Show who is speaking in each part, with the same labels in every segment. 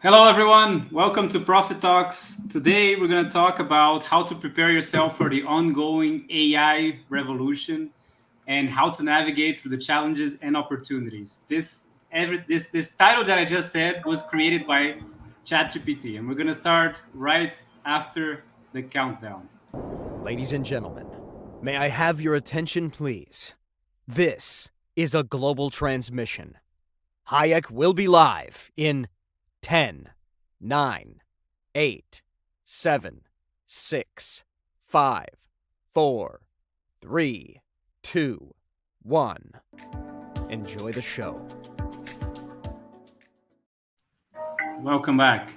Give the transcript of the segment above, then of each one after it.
Speaker 1: Hello, everyone. Welcome to Profit Talks. Today, we're going to talk about how to prepare yourself for the ongoing AI revolution and how to navigate through the challenges and opportunities. This title that I just said was created by ChatGPT, and we're going to start right after the countdown.
Speaker 2: Ladies and gentlemen, may I have your attention, please? This is a global transmission. Hayek will be live in 10, 9, 8, 7, 6, 5, 4, 3, 2, 1. Enjoy the show.
Speaker 1: Welcome back.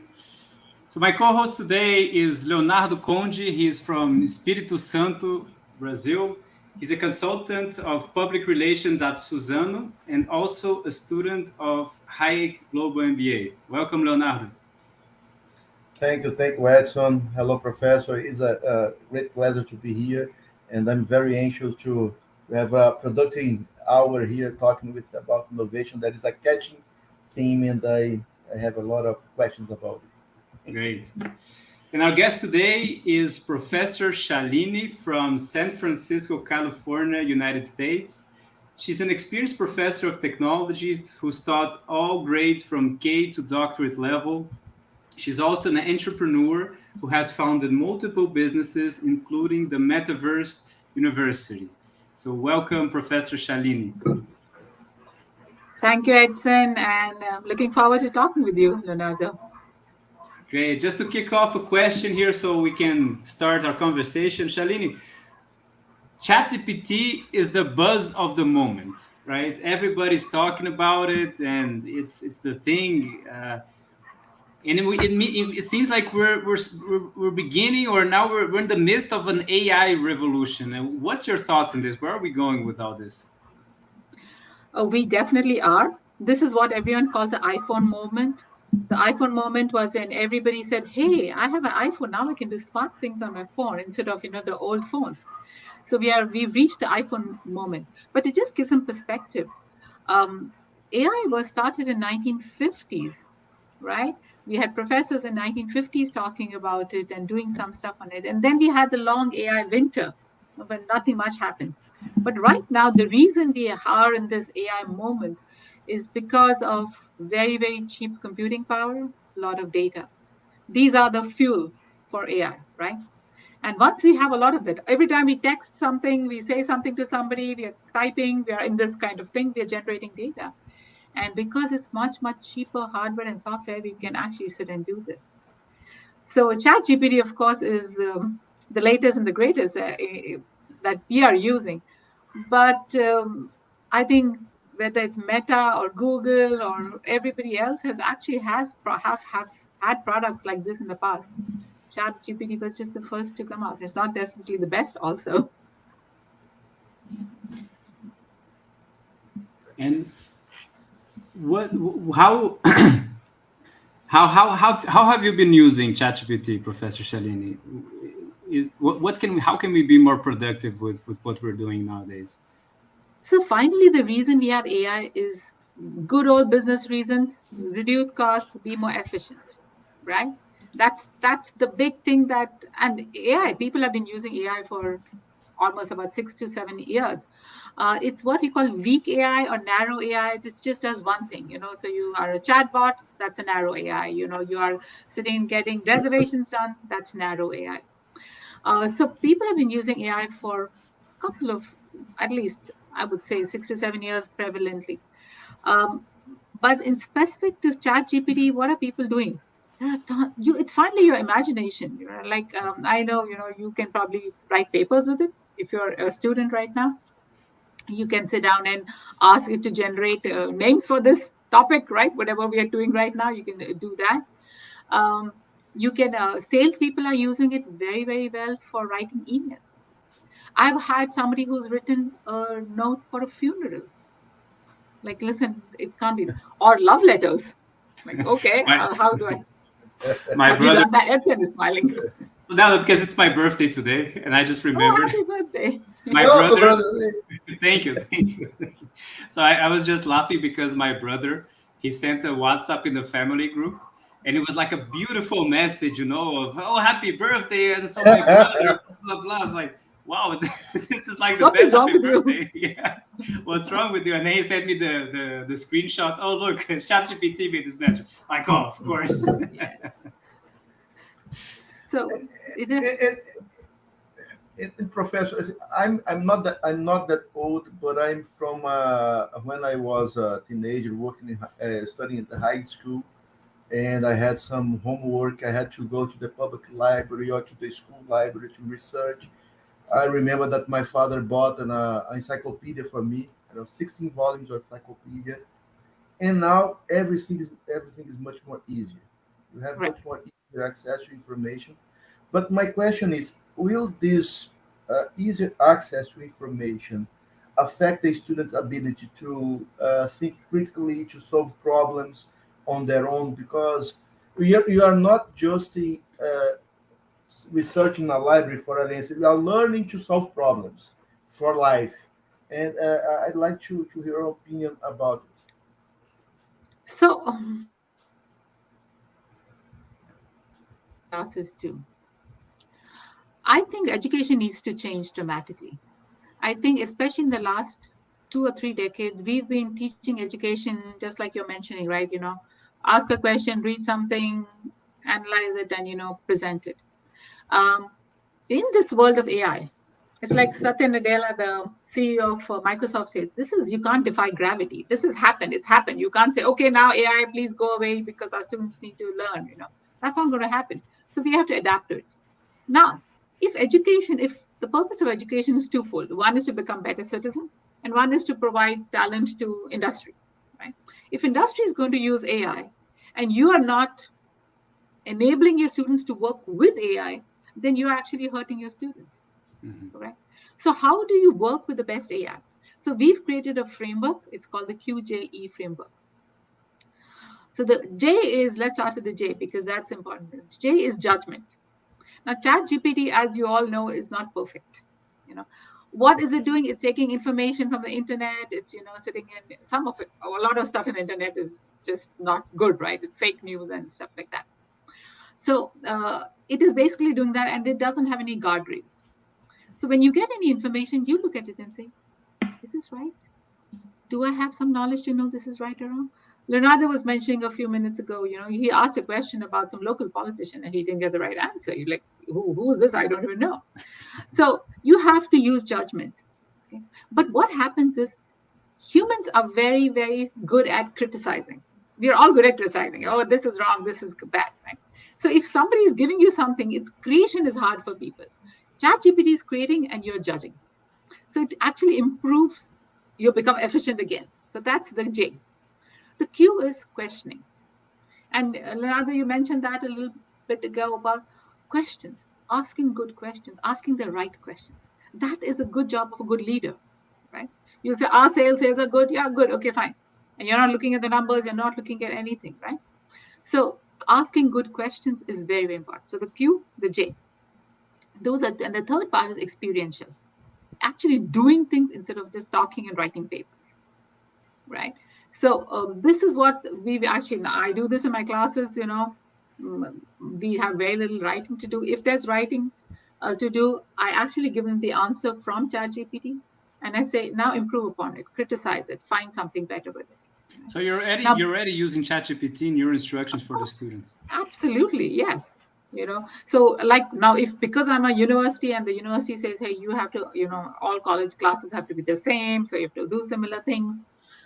Speaker 1: So my co-host today is Leonardo Conde. He is from Espírito Santo, Brazil. He's a consultant of public relations at Suzano and also a student of Hayek Global MBA. Welcome, Leonardo.
Speaker 3: Thank you, Edson. Hello, Professor. It's a great pleasure to be here, and I'm very anxious to have a productive hour here talking about innovation. That is a catching theme, and I have a lot of questions about it.
Speaker 1: Great. And our guest today is Professor Shalini from San Francisco, California, United States. She's an experienced professor of technology who's taught all grades from K to doctorate level. She's also an entrepreneur who has founded multiple businesses, including the Metaverse University. So welcome, Professor Shalini.
Speaker 4: Thank you, Edson, and looking forward to talking with you, Leonardo.
Speaker 1: Great. Just to kick off a question here so we can start our conversation. Shalini, ChatGPT is the buzz of the moment, right? Everybody's talking about it, and it's the thing. And it seems like we're beginning, or now we're in the midst of an AI revolution. And what's your thoughts on this? Where are we going with all this?
Speaker 4: We definitely are. This is what everyone calls the iPhone moment. The iPhone moment was when everybody said, hey, I have an iPhone. Now I can do smart things on my phone instead of, the old phones. So we've reached the iPhone moment. But to just give some perspective, AI was started in 1950s, right? We had professors in 1950s talking about it and doing some stuff on it. And then we had the long AI winter when nothing much happened. But right now, the reason we are in this AI moment is because of very, very cheap computing power, a lot of data. These are the fuel for AI, right? And once we have a lot of that, every time we text something, we say something to somebody, we are typing, we are in this kind of thing, we are generating data. And because it's much, much cheaper hardware and software, we can actually sit and do this. So ChatGPT, of course, is the latest and the greatest that we are using. But I think whether it's Meta or Google or everybody else have had products like this in the past. ChatGPT was just the first to come out. It's not necessarily the best also.
Speaker 1: And how have you been using ChatGPT, Professor Shalini? How can we be more productive with what we're doing nowadays?
Speaker 4: So finally, the reason we have AI is good old business reasons: reduce cost, be more efficient, right? That's the big thing and AI, people have been using AI for almost about 6 to 7 years. It's what we call weak AI or narrow AI. It just does one thing, so you are a chatbot, that's a narrow AI. You are sitting getting reservations done, that's narrow AI. So people have been using AI for a couple of, at least I would say 6 to 7 years prevalently. But in specific to ChatGPT, what are people doing? It's finally your imagination. I know, you can probably write papers with it. If you're a student right now, you can sit down and ask it to generate names for this topic, right? Whatever we are doing right now, you can do that. Salespeople are using it very, very well for writing emails. I've had somebody who's written a note for a funeral. Like, listen, it can't be, or love letters. Like, okay, how do I?
Speaker 1: My
Speaker 4: Have
Speaker 1: brother.
Speaker 4: You done that? Edson is smiling.
Speaker 1: So now, because it's my birthday today, and I just remembered.
Speaker 4: Oh, happy birthday!
Speaker 1: My brother. Thank you. So I was just laughing because my brother, he sent a WhatsApp in the family group, and it was like a beautiful message, of "Oh, happy birthday," and so my brother, blah blah. I was like, "Wow, this is like the
Speaker 4: Something's
Speaker 1: best
Speaker 4: wrong
Speaker 1: happy
Speaker 4: with you.
Speaker 1: birthday." Yeah, what's wrong with you? And then he sent me the screenshot. Oh, look, ChatGPT made this message. Like, oh, of course.
Speaker 4: Yes. So it is.
Speaker 3: Professor, I'm not that old, but I'm from when I was a teenager working studying at the high school, and I had some homework. I had to go to the public library or to the school library to research. I remember that my father bought an encyclopedia for me, 16 volumes of encyclopedia, and now everything is much more easier. You have
Speaker 4: Right.
Speaker 3: much more easier access to information. But my question is, will this easier access to information affect the student's ability to think critically, to solve problems on their own? Because you are not just researching a library for an answer. You are learning to solve problems for life. And I'd like to hear your opinion about this.
Speaker 4: So classes too. I think education needs to change dramatically. I think, especially in the last 2 or 3 decades, we've been teaching education just like you're mentioning, right? Ask a question, read something, analyze it, and present it. In this world of AI, it's like Satya Nadella, the CEO of Microsoft, says, you can't defy gravity. This has happened. It's happened. You can't say, okay, now AI, please go away because our students need to learn. That's not going to happen. So we have to adapt to it. Now, if the purpose of education is twofold, one is to become better citizens, and one is to provide talent to industry, right? If industry is going to use AI and you are not enabling your students to work with AI, then you're actually hurting your students, correct? So how do you work with the best AI? So we've created a framework. It's called the QJE framework. So the J is, let's start with the J because that's important. J is judgment. Now, ChatGPT, as you all know, is not perfect. What is it doing? It's taking information from the internet. It's sitting in some of it. A lot of stuff in the internet is just not good, right? It's fake news and stuff like that. So it is basically doing that, and it doesn't have any guardrails. So when you get any information, you look at it and say, "Is this right? Do I have some knowledge to know this is right or wrong?" Leonardo was mentioning a few minutes ago, he asked a question about some local politician and he didn't get the right answer. You're like, who's this? I don't even know. So you have to use judgment. Okay? But what happens is humans are very, very good at criticizing. We are all good at criticizing. Oh, this is wrong. This is bad. Right? So if somebody is giving you something, its creation is hard for people. ChatGPT is creating and you're judging. So it actually improves. You become efficient again. So that's the J. The Q is questioning. And Leonardo, you mentioned that a little bit ago about questions, asking good questions, asking the right questions. That is a good job of a good leader, right? You say, our sales are good. Yeah, good. Okay, fine. And you're not looking at the numbers. You're not looking at anything, right? So asking good questions is very, very important. So the Q, the J. And the third part is experiential. Actually doing things instead of just talking and writing papers, right? So this is what I do this in my classes. We have very little writing to do. If there's writing to do, I actually give them the answer from ChatGPT, and I say, now improve upon it, criticize it, find something better with it.
Speaker 1: So you're already using ChatGPT in your instructions for the students.
Speaker 4: Absolutely, yes. So like now, because I'm a university and the university says, hey, you have to, all college classes have to be the same, so you have to do similar things.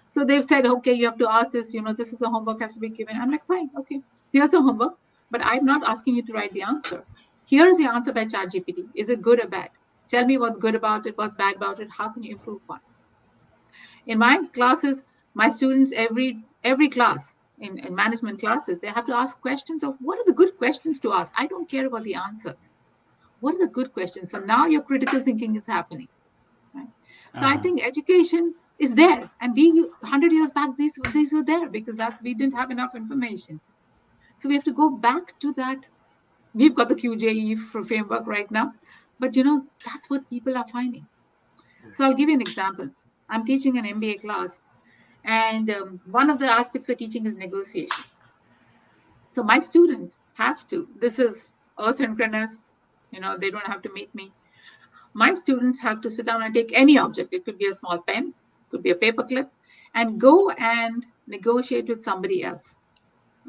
Speaker 4: So they've said, okay, you have to ask this, this is a homework has to be given. I'm like, fine, okay, here's a homework, but I'm not asking you to write the answer. Here's the answer by ChatGPT. Is it good or bad? Tell me what's good about it, what's bad about it. How can you improve on it? In my classes, my students, every class, in management classes, they have to ask questions of what are the good questions to ask. I don't care about the answers. What are the good questions? So now your critical thinking is happening. Right? So I think education is there, and 100 years back, these were there because we didn't have enough information. So we have to go back to that. We've got the QJE framework right now, but that's what people are finding. So I'll give you an example. I'm teaching an MBA class, and one of the aspects we're teaching is negotiation. So my students have to, this is asynchronous, they don't have to meet me. My students have to sit down and take any object. It could be a small pen, it could be a paper clip, and go and negotiate with somebody else.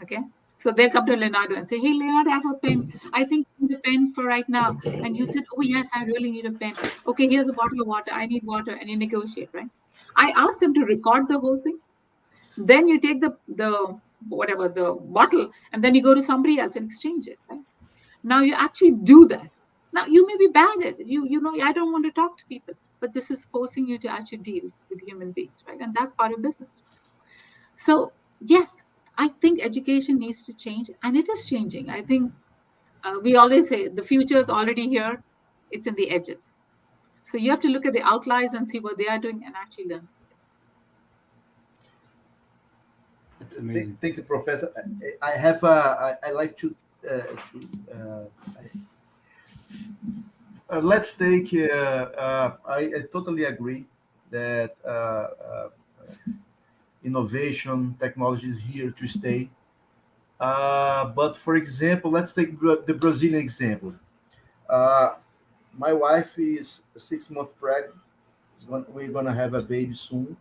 Speaker 4: Okay. So they'll come to Leonardo and say, hey, Leonardo, I have a pen. I think you need a pen for right now. And you said, oh, yes, I really need a pen. Okay, here's a bottle of water. I need water. And you negotiate, right? I asked them to record the whole thing. Then you take the bottle, and then you go to somebody else and exchange it, right? Now you actually do that. Now you may be bad at it. I don't want to talk to people, but this is forcing you to actually deal with human beings, right? And that's part of business. So yes, I think education needs to change, and it is changing. I think we always say the future is already here. It's in the edges. So you have to look at the outliers and see what they are doing and actually learn.
Speaker 1: That's amazing.
Speaker 3: Thank you, Professor. I like to let's take. I totally agree that innovation, technology is here to stay. But for example, let's take the Brazilian example. My wife is 6 months pregnant. We're gonna have a baby soon,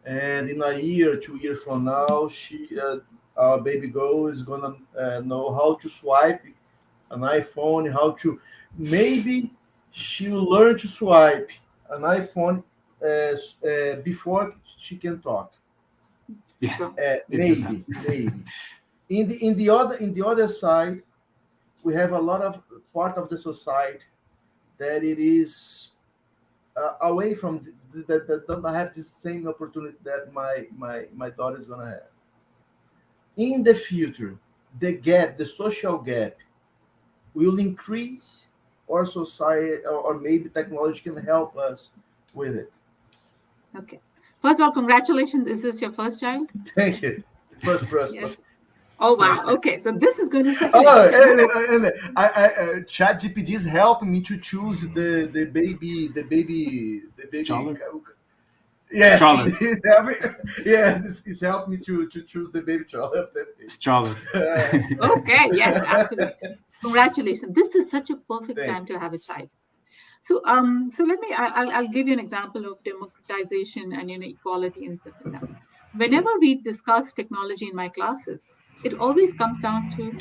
Speaker 3: and in a year, 2 years from now, our baby girl is gonna know how to swipe an iPhone, how to maybe she will learn to swipe an iPhone before she can talk.
Speaker 1: Yeah,
Speaker 3: Maybe. In the other side, we have a lot of part of the society that it is away from that don't have the same opportunity that my daughter is gonna have. In the future, the social gap, will increase, or society, or maybe technology can help us with it.
Speaker 4: Okay. First of all, congratulations. Is this your first child?
Speaker 3: Thank you. First.
Speaker 4: Yes. Oh wow! Okay, so this is going to be such
Speaker 3: ChatGPT is helping me to choose the baby.
Speaker 1: Stroller?
Speaker 3: Yes,
Speaker 1: Stroller.
Speaker 3: yes, it's helped me to choose the baby stroller.
Speaker 1: Stroller.
Speaker 4: Okay, yes, absolutely. Congratulations! This is such a perfect time to have a child. So let me. I'll give you an example of democratization and equality and stuff like that. Whenever we discuss technology in my classes, it always comes down to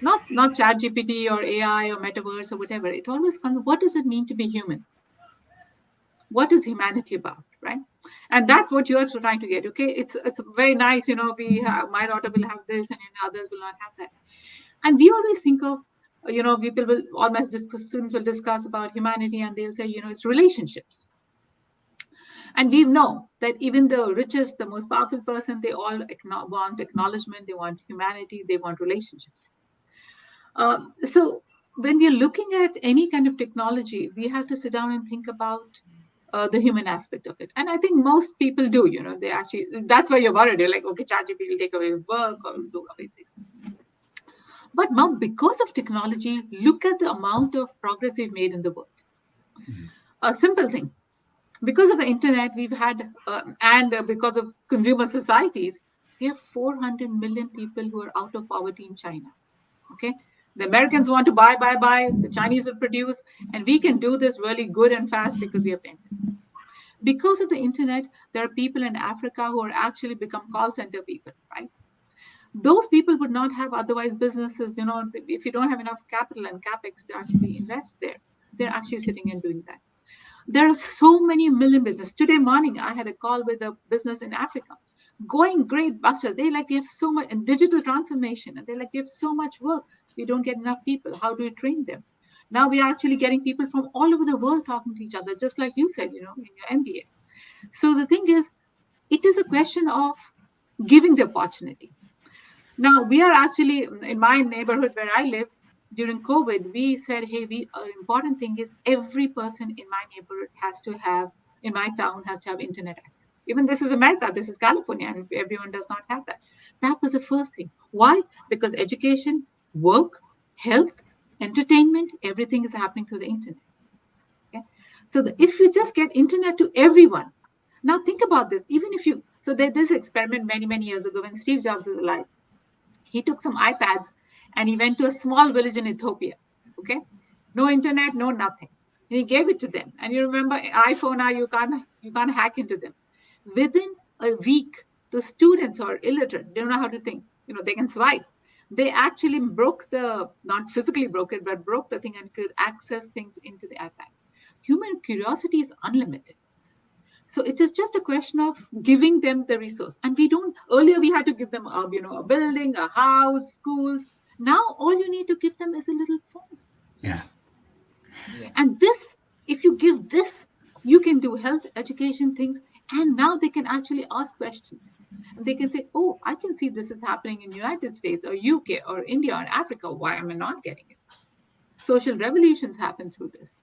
Speaker 4: not ChatGPT or AI or Metaverse or whatever. It always comes, what does it mean to be human? What is humanity about, right? And that's what you're trying to get. Okay, it's very nice. My daughter will have this, and others will not have that. And we always think of, people will almost students will discuss about humanity, and they'll say, it's relationships. And we know that even the richest, the most powerful person, they all want acknowledgement, they want humanity, they want relationships. So when we're looking at any kind of technology, we have to sit down and think about the human aspect of it. And I think most people do, they actually, that's why you're worried. You're like, okay, ChatGPT will take away work or do away this. But now, because of technology, look at the amount of progress we've made in the world. Mm-hmm. A simple thing. Because of the internet, we've had, and because of consumer societies, we have 400 million people who are out of poverty in China. Okay, the Americans want to buy. The Chinese will produce, and we can do this really good and fast because we have the internet. Because of the internet, there are people in Africa who are actually become call center people, right? Those people would not have otherwise businesses. If you don't have enough capital and capex to actually invest there, they're actually sitting and doing that. There are so many million businesses. Today morning, I had a call with a business in Africa, going great busters. They like, we have so much in digital transformation, and they're like, we have so much work. We don't get enough people. How do we train them? Now we are actually getting people from all over the world talking to each other, just like you said, in your MBA. So the thing is, it is a question of giving the opportunity. Now we are actually in my neighborhood where I live. During COVID, we said, hey, important thing is every person in my neighborhood in my town has to have internet access. Even this is America, this is California, and everyone does not have that. That was the first thing. Why? Because education, work, health, entertainment, everything is happening through the internet. Okay? So if you just get internet to everyone, now think about this. Even if so there's this experiment many, many years ago when Steve Jobs was alive. He took some iPads and he went to a small village in Ethiopia. Okay, no internet, no nothing. And he gave it to them. And you remember iPhone now, you can't hack into them. Within a week, the students who are illiterate, they don't know how to do things. They can swipe. They actually not physically broke it, but broke the thing and could access things into the iPad. Human curiosity is unlimited. So it is just a question of giving them the resource. And earlier we had to give them a building, a house, schools. Now all you need to give them is a little phone.
Speaker 1: Yeah.
Speaker 4: And this, if you give this, you can do health, education things. And now they can actually ask questions. And they can say, oh, I can see this is happening in the United States or UK or India or Africa. Why am I not getting it? Social revolutions happen through this.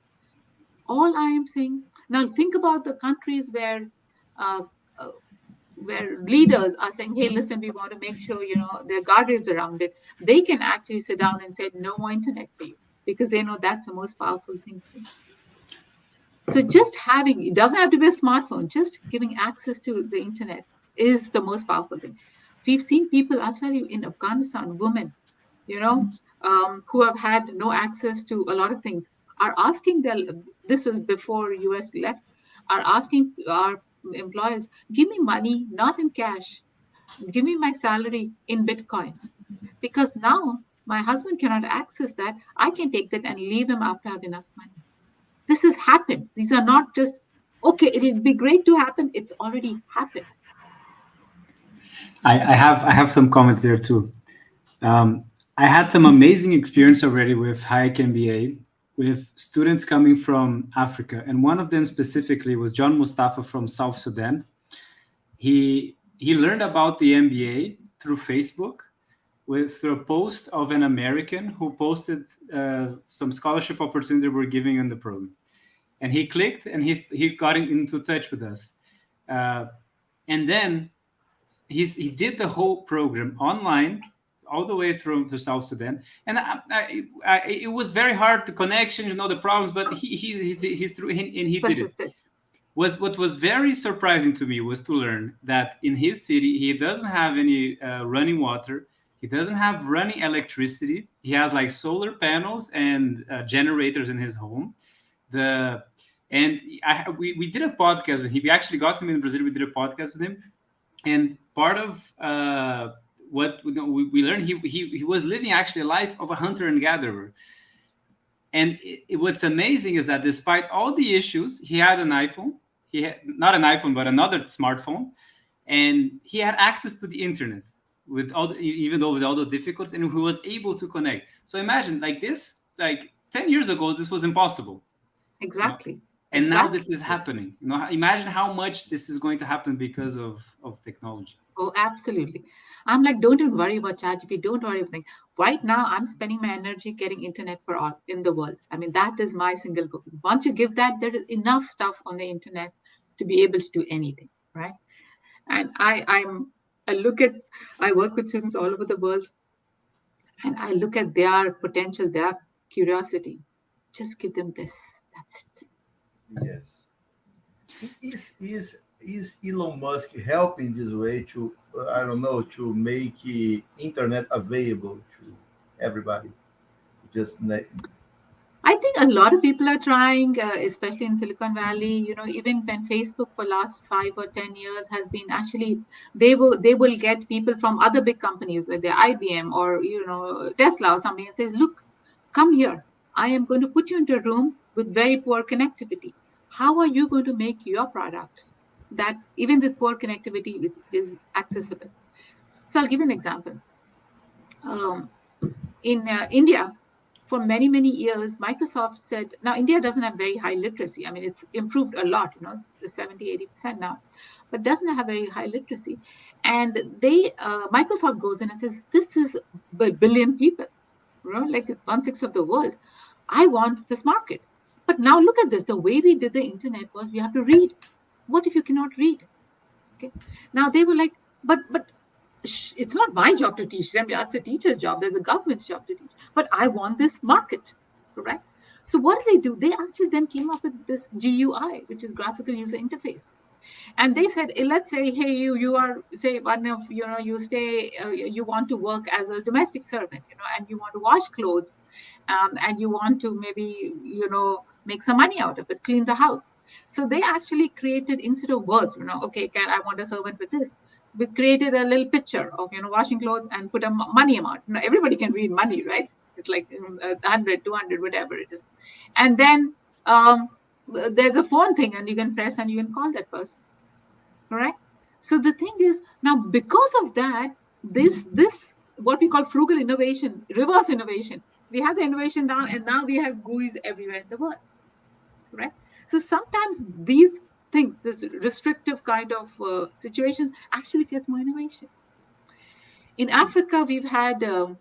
Speaker 4: All I am saying, now think about the countries where leaders are saying, hey, listen, we want to make sure, there are guardrails around it. They can actually sit down and say, no more internet for you, because they know that's the most powerful thing for you. So just it doesn't have to be a smartphone, just giving access to the internet is the most powerful thing. We've seen people, I'll tell you, in Afghanistan, women, who have had no access to a lot of things, are asking this was before US left, are asking our employers, give me money, not in cash, give me my salary in Bitcoin. Because now my husband cannot access that. I can take that and leave him after I have enough money. This has happened. These are not just, okay, it'll be great to happen. It's already happened.
Speaker 1: I have some comments there too. I had some amazing experience already with Hayek MBA, with students coming from Africa. And one of them specifically was John Mustafa from South Sudan. He learned about the MBA through Facebook, through a post of an American who posted some scholarship opportunity we're giving in the program. And he clicked and he got into touch with us. And then he did the whole program online, all the way through to South Sudan. And it was very hard to connection, the problems, but he's through and he did it. What was very surprising to me was to learn that in his city, he doesn't have any running water. He doesn't have running electricity. He has like solar panels and generators in his home. We did a podcast with him. We actually got him in Brazil. We did a podcast with him. And part of what we learned, he was living actually a life of a hunter and gatherer. And what's amazing is that despite all the issues, he had an iPhone. He had not an iPhone, but another smartphone, and he had access to the internet even though with all the difficulties, and he was able to connect. So imagine like 10 years ago, this was impossible.
Speaker 4: Exactly.
Speaker 1: And now this is happening. Imagine how much this is going to happen because of technology.
Speaker 4: Oh, absolutely. I'm like, don't even worry about ChatGPT. Don't worry about things. Right now, I'm spending my energy getting internet for all in the world. I mean, that is my single focus. Once you give that, there is enough stuff on the internet to be able to do anything, right? And I work with students all over the world, and I look at their potential, their curiosity. Just give them this. That's
Speaker 3: it. Yes. Is Elon Musk helping this way to, to make internet available to everybody?
Speaker 4: I think a lot of people are trying, especially in Silicon Valley. Even when Facebook for last 5 or 10 years has been actually, they will get people from other big companies like the IBM or Tesla or something and say, look, come here. I am going to put you into a room with very poor connectivity. How are you going to make your products that even with poor connectivity is accessible? So I'll give you an example. In India, for many, many years, Microsoft said, now India doesn't have very high literacy. I mean, it's improved a lot, it's 70, 80% now, but doesn't have very high literacy. And Microsoft goes in and says, this is a billion people, like it's 1/6 of the world. I want this market. But now look at this. The way we did the internet was we have to read. What if you cannot read? Okay. Now they were like, but it's not my job to teach them. That's a teacher's job. There's a government's job to teach. But I want this market, correct? So what do? They actually then came up with this GUI, which is graphical user interface. And they said, let's say, hey, you are, say, one of, you stay, you want to work as a domestic servant, and you want to wash clothes, and you want to maybe, make some money out of it, clean the house. So they actually created, instead of words, okay, I want a servant with this. We created a little picture of, washing clothes and put a money amount. Everybody can read money, right? It's like 100, 200, whatever it is. And then there's a phone thing, and you can press and you can call that person. Correct? So the thing is, now because of that, this what we call frugal innovation, reverse innovation. We have the innovation down, and now we have GUIs everywhere in the world. Correct? So sometimes these things, this restrictive kind of situations, actually gets more innovation. In Africa, we've had, now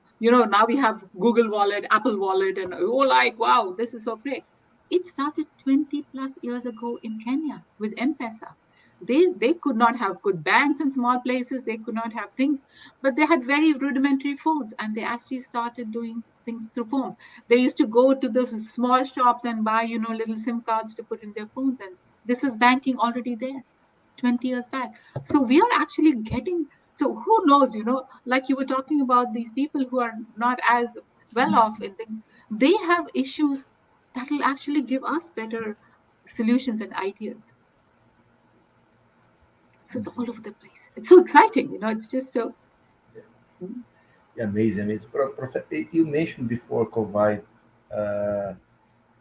Speaker 4: we have Google Wallet, Apple Wallet, and like, wow, this is so great. It started 20 plus years ago in Kenya with M-Pesa. They could not have good banks in small places. They could not have things, but they had very rudimentary phones, and they actually started doing things through phones. They used to go to those small shops and buy, little SIM cards to put in their phones, and this is banking already there 20 years back. So we are actually getting, so who knows, like you were talking about these people who are not as well off in things, they have issues that will actually give us better solutions and ideas. So it's all over the place. It's so exciting, it's just so.
Speaker 3: Yeah, amazing. You mentioned before COVID.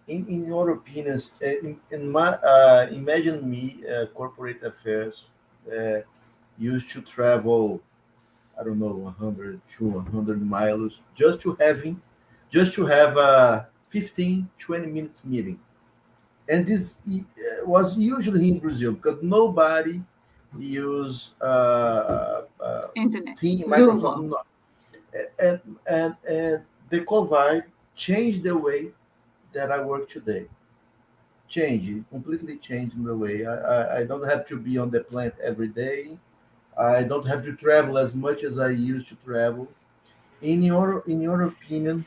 Speaker 3: In your opinions, in my imagine me, corporate affairs, used to travel, I don't know, 100 to 100 miles just to have a 15-20 minutes meeting. And this was usually in Brazil because nobody use
Speaker 4: Internet,
Speaker 3: team
Speaker 4: Zoom.
Speaker 3: Microsoft. And the COVID changed the way that I work today. Completely changing the way. I don't have to be on the plant every day. I don't have to travel as much as I used to travel. In your opinion,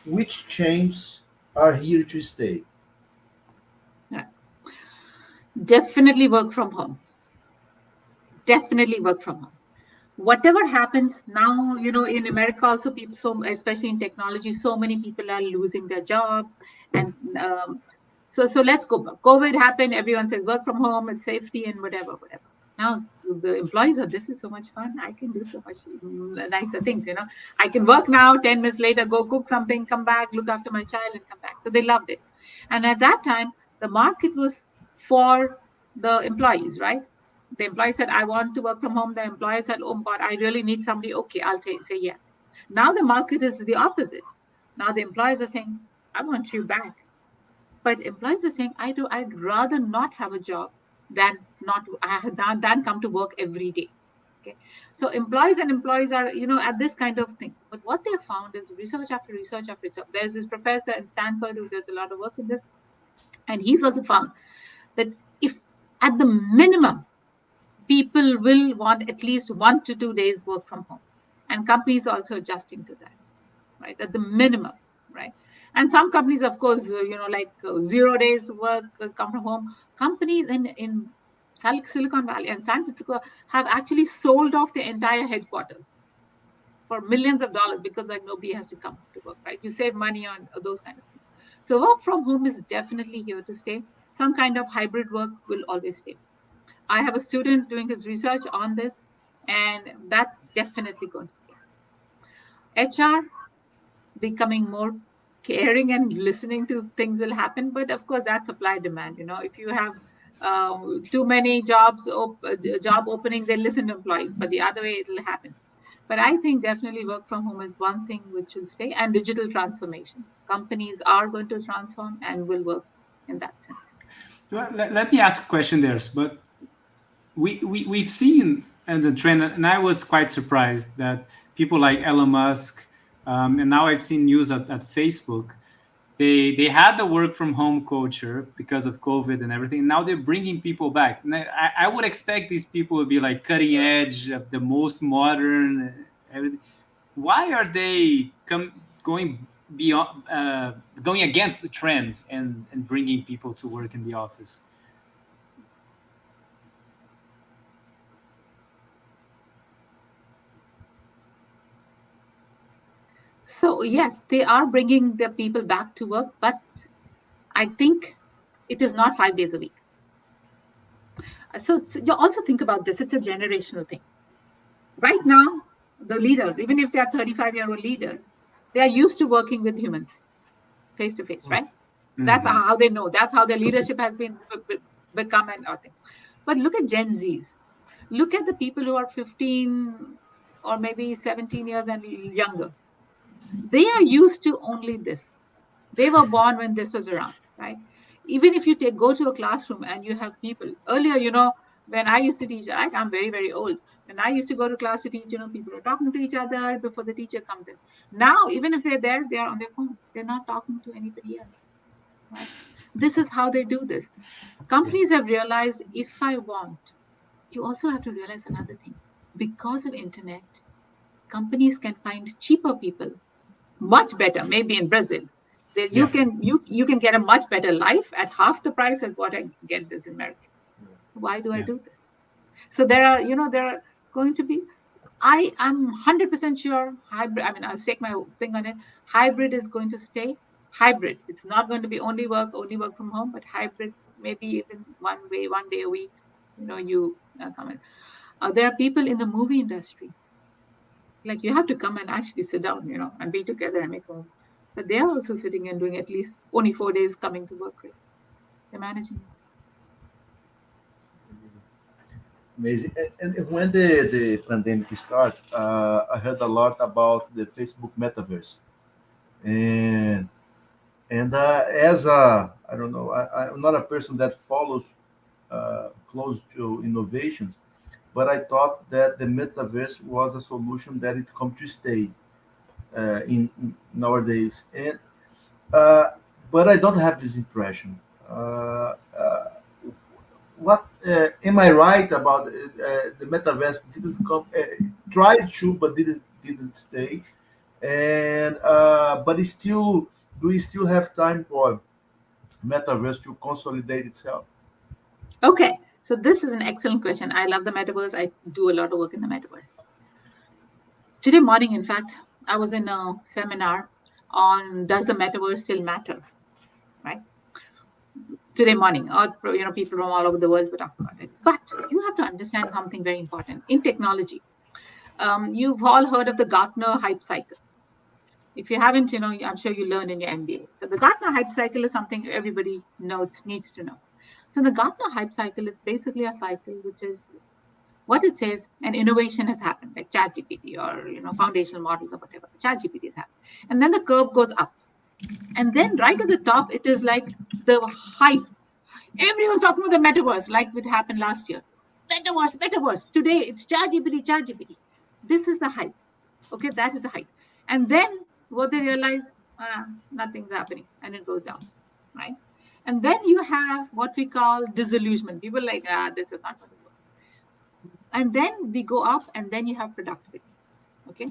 Speaker 3: which changes are here to stay?
Speaker 4: Yeah. Definitely work from home. Definitely work from home. Whatever happens now, in America also, people, so especially in technology, so many people are losing their jobs, and so let's go back. COVID happened, everyone says work from home, it's safety and whatever. Now the employees are, this is so much fun, I can do so much nicer things. I can work now, 10 minutes later, go cook something, come back, look after my child, and come back. So they loved it. And at that time, the market was for the employees, right? The employee said, I want to work from home. The employer said, oh, but I really need somebody. Okay, I'll say yes. Now the market is the opposite. Now the employees are saying, I want you back. But employees are saying, I'd rather not have a job than than come to work every day. Okay. So employees are, at this kind of things. But what they have found is research after research after research. There's this professor in Stanford who does a lot of work in this. And he's also found that if at the minimum, people will want at least 1 to 2 days work from home, and companies also adjusting to that, right, at the minimum, right? And some companies, of course, like 0 days work, come from home. Companies in Silicon Valley and San Francisco have actually sold off their entire headquarters for millions of dollars because like nobody has to come to work, right? You save money on those kind of things. So work from home is definitely here to stay. Some kind of hybrid work will always stay. I have a student doing his research on this, and that's definitely going to stay. HR becoming more caring and listening to things will happen, but of course that's supply demand. If you have too many job opening, they listen to employees, but the other way it will happen. But I think definitely work from home is one thing which will stay, and digital transformation. Companies are going to transform and will work in that sense.
Speaker 1: Well, let me ask a question there, but we've seen the trend, and I was quite surprised that people like Elon Musk, and now I've seen news at Facebook, they had the work from home culture because of COVID and everything. Now they're bringing people back. And I would expect these people would be like cutting edge, of the most modern, everything. Why are they going beyond, going against the trend and bringing people to work in the office?
Speaker 4: So yes, they are bringing the people back to work, but I think it is not 5 days a week. So you also think about this. It's a generational thing. Right now, the leaders, even if they are 35-year-old leaders, they are used to working with humans face to face, right? That's how they know. That's how their leadership has been become and thing. But look at Gen Zs. Look at the people who are 15 or maybe 17 years and younger. They are used to only this. They were born when this was around, right? Even if you go to a classroom and you have people earlier, when I used to teach, I'm very, very old. When I used to go to class to teach, people are talking to each other before the teacher comes in. Now, even if they're there, they are on their phones. They're not talking to anybody else, right? This is how they do this. Companies have realized, if I want, you also have to realize another thing. Because of internet, companies can find cheaper people, much better, maybe in Brazil. That you can get a much better life at half the price as what I get this in America. Why do I do this? So there are going to be, I am 100% sure hybrid. I mean, I'll stake my thing on it. Hybrid is going to stay hybrid. It's not going to be only work from home, but hybrid, maybe even one day a week. You come in. There are people in the movie industry. Like, you have to come and actually sit down, and be together and make home. But they are also sitting and doing at least only 4 days coming to work. Right? They're managing it.
Speaker 3: Amazing. And when the pandemic started, I heard a lot about the Facebook Metaverse. And as I don't know, I'm not a person that follows close to innovations, but I thought that the Metaverse was a solution that it come to stay in nowadays. And but I don't have this impression. What am I right about the metaverse? Didn't come, tried to, but didn't stay. And but it's still, do we still have time for metaverse to consolidate itself?
Speaker 4: Okay. So this is an excellent question. I love the metaverse. I do a lot of work in the metaverse. Today morning, in fact, I was in a seminar on, does the metaverse still matter? Right? Today morning, people from all over the world were talking about it. But you have to understand something very important in technology. You've all heard of the Gartner hype cycle. If you haven't, I'm sure you learned in your MBA. So the Gartner hype cycle is something everybody needs to know. So the Gartner hype cycle is basically a cycle which is what it says, an innovation has happened, like ChatGPT or foundational models or whatever. ChatGPT has happened, and then the curve goes up, and then right at the top, it is like the hype. Everyone's talking about the metaverse, like it happened last year. Metaverse. Today it's ChatGPT. This is the hype. Okay, that is the hype. And then what they realize, nothing's happening, and it goes down, right? And then you have what we call disillusionment. People like, this is not going to work. And then we go up, and then you have productivity. Okay.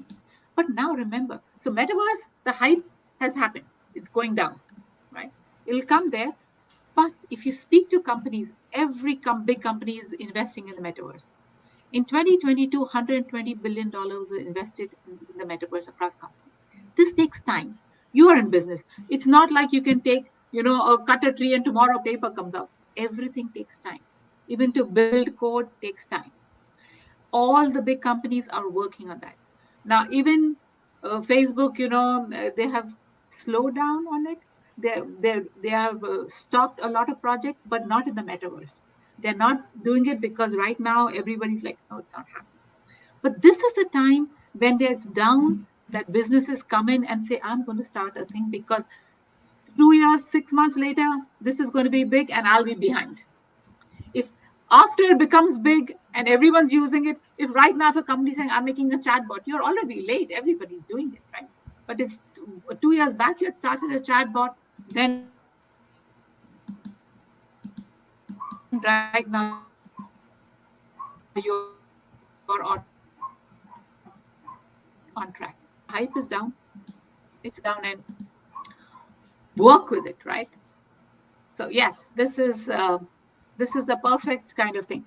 Speaker 4: But now remember, so metaverse, the hype has happened. It's going down, right? It'll come there. But if you speak to companies, every big company is investing in the metaverse. In 2022, $120 billion were invested in the metaverse across companies. This takes time. You are in business. It's not like you can take, cut a tree and tomorrow paper comes out. Everything takes time. Even to build code takes time. All the big companies are working on that. Now, even Facebook, they have slowed down on it. They have stopped a lot of projects, but not in the metaverse. They're not doing it because right now everybody's like, no, it's not happening. But this is the time when it's down that businesses come in and say, I'm going to start a thing because 2 years, 6 months later, this is going to be big and I'll be behind. If after it becomes big and everyone's using it, if right now the company saying, I'm making a chatbot, you're already late. Everybody's doing it, right? But if 2 years back you had started a chatbot, then right now you're on track. Hype is down. It's down, and work with it, right? So yes, this is the perfect kind of thing.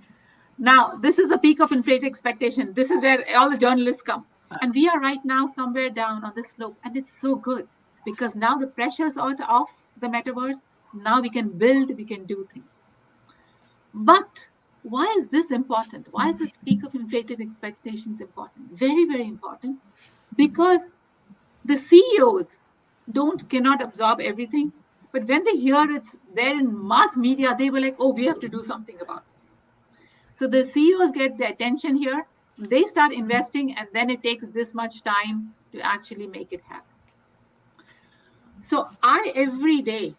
Speaker 4: Now, this is the peak of inflated expectation. This is where all the journalists come. And we are right now somewhere down on the slope, and it's so good because now the pressures are off the metaverse. Now we can build, we can do things. But why is this important? Why is this peak of inflated expectations important? Very, very important, because the CEOs cannot absorb everything. But when they hear it's there in mass media, they were like, oh, we have to do something about this. So the CEOs get the attention here, they start investing, and then it takes this much time to actually make it happen. So every day,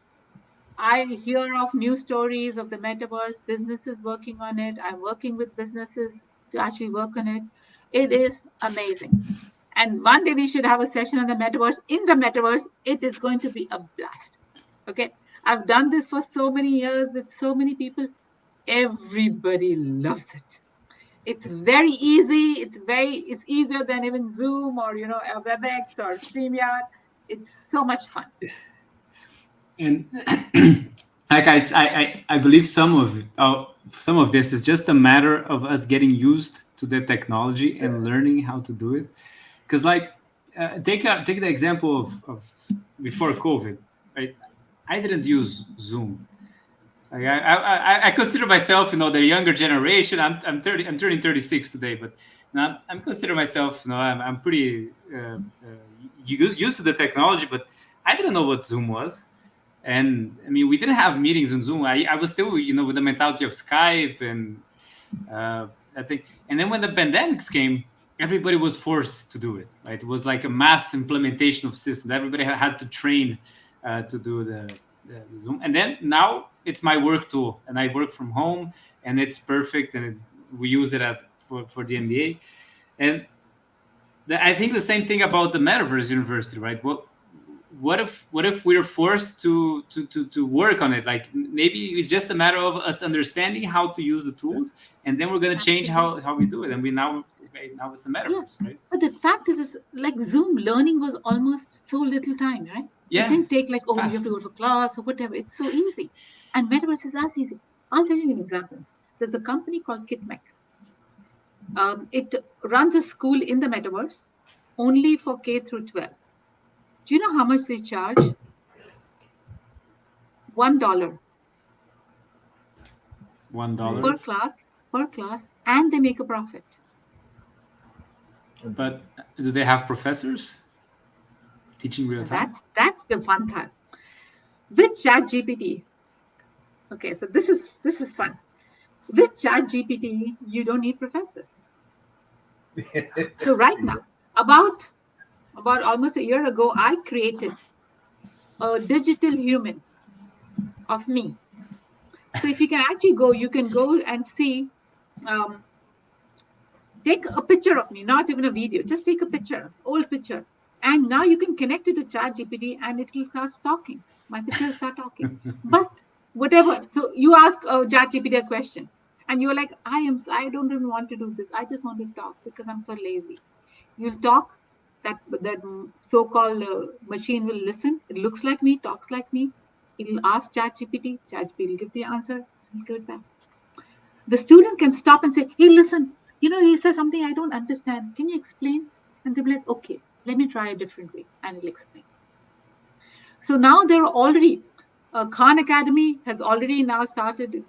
Speaker 4: I hear of new stories of the metaverse, businesses working on it. I'm working with businesses to actually work on it. It is amazing. And one day we should have a session on the metaverse. In the metaverse, it is going to be a blast. Okay. I've done this for so many years with so many people. Everybody loves it. It's very easy. It's easier than even Zoom or, a WebEx or StreamYard. It's so much fun.
Speaker 1: And like I believe some of this is just a matter of us getting used to the technology and learning how to do it. Because take the example of before COVID, right? I didn't use Zoom. Like I consider myself, the younger generation. I'm turning 36 today, but I'm consider myself, I'm pretty used to the technology, but I didn't know what Zoom was. And I mean, we didn't have meetings on Zoom. I was still, with the mentality of Skype and I think. And then when the pandemics came, everybody was forced to do it. Right? It was like a mass implementation of systems. Everybody had to train to do the Zoom. And then now it's my work tool, and I work from home, and it's perfect. And we use it for the MBA. And I think the same thing about the Metaverse University, right? What if we're forced to work on it? Like maybe it's just a matter of us understanding how to use the tools, and then we're going to change how we do it. And now it's the Metaverse, right?
Speaker 4: But the fact is like Zoom learning was almost so little time, right?
Speaker 1: Yeah,
Speaker 4: it didn't take like, you have to go to class or whatever. It's so easy. And Metaverse is as easy. I'll tell you an example. There's a company called KitMech. It runs a school in the Metaverse only for K through 12. Do you know how much they charge? $1.
Speaker 1: $1
Speaker 4: per class, and they make a profit.
Speaker 1: But do they have professors teaching real time?
Speaker 4: That's the fun part. With ChatGPT. Okay, so this is fun. With ChatGPT, you don't need professors. So right now, about almost a year ago, I created a digital human of me. So if you can actually you can go and see, take a picture of me, not even a video, just take a picture, old picture. And now you can connect it to ChatGPT and it will start talking. My pictures start talking. But whatever. So you ask ChatGPT a question and you're like, I don't even want to do this. I just want to talk because I'm so lazy. You'll talk, that so-called machine will listen. It looks like me, talks like me. It'll ask ChatGPT. ChatGPT will give the answer and it'll give it back. The student can stop and say, hey, listen, he says something I don't understand. Can you explain? And they'll be like, okay, let me try a different way, and it'll explain. So now there are already, Khan Academy has already now started,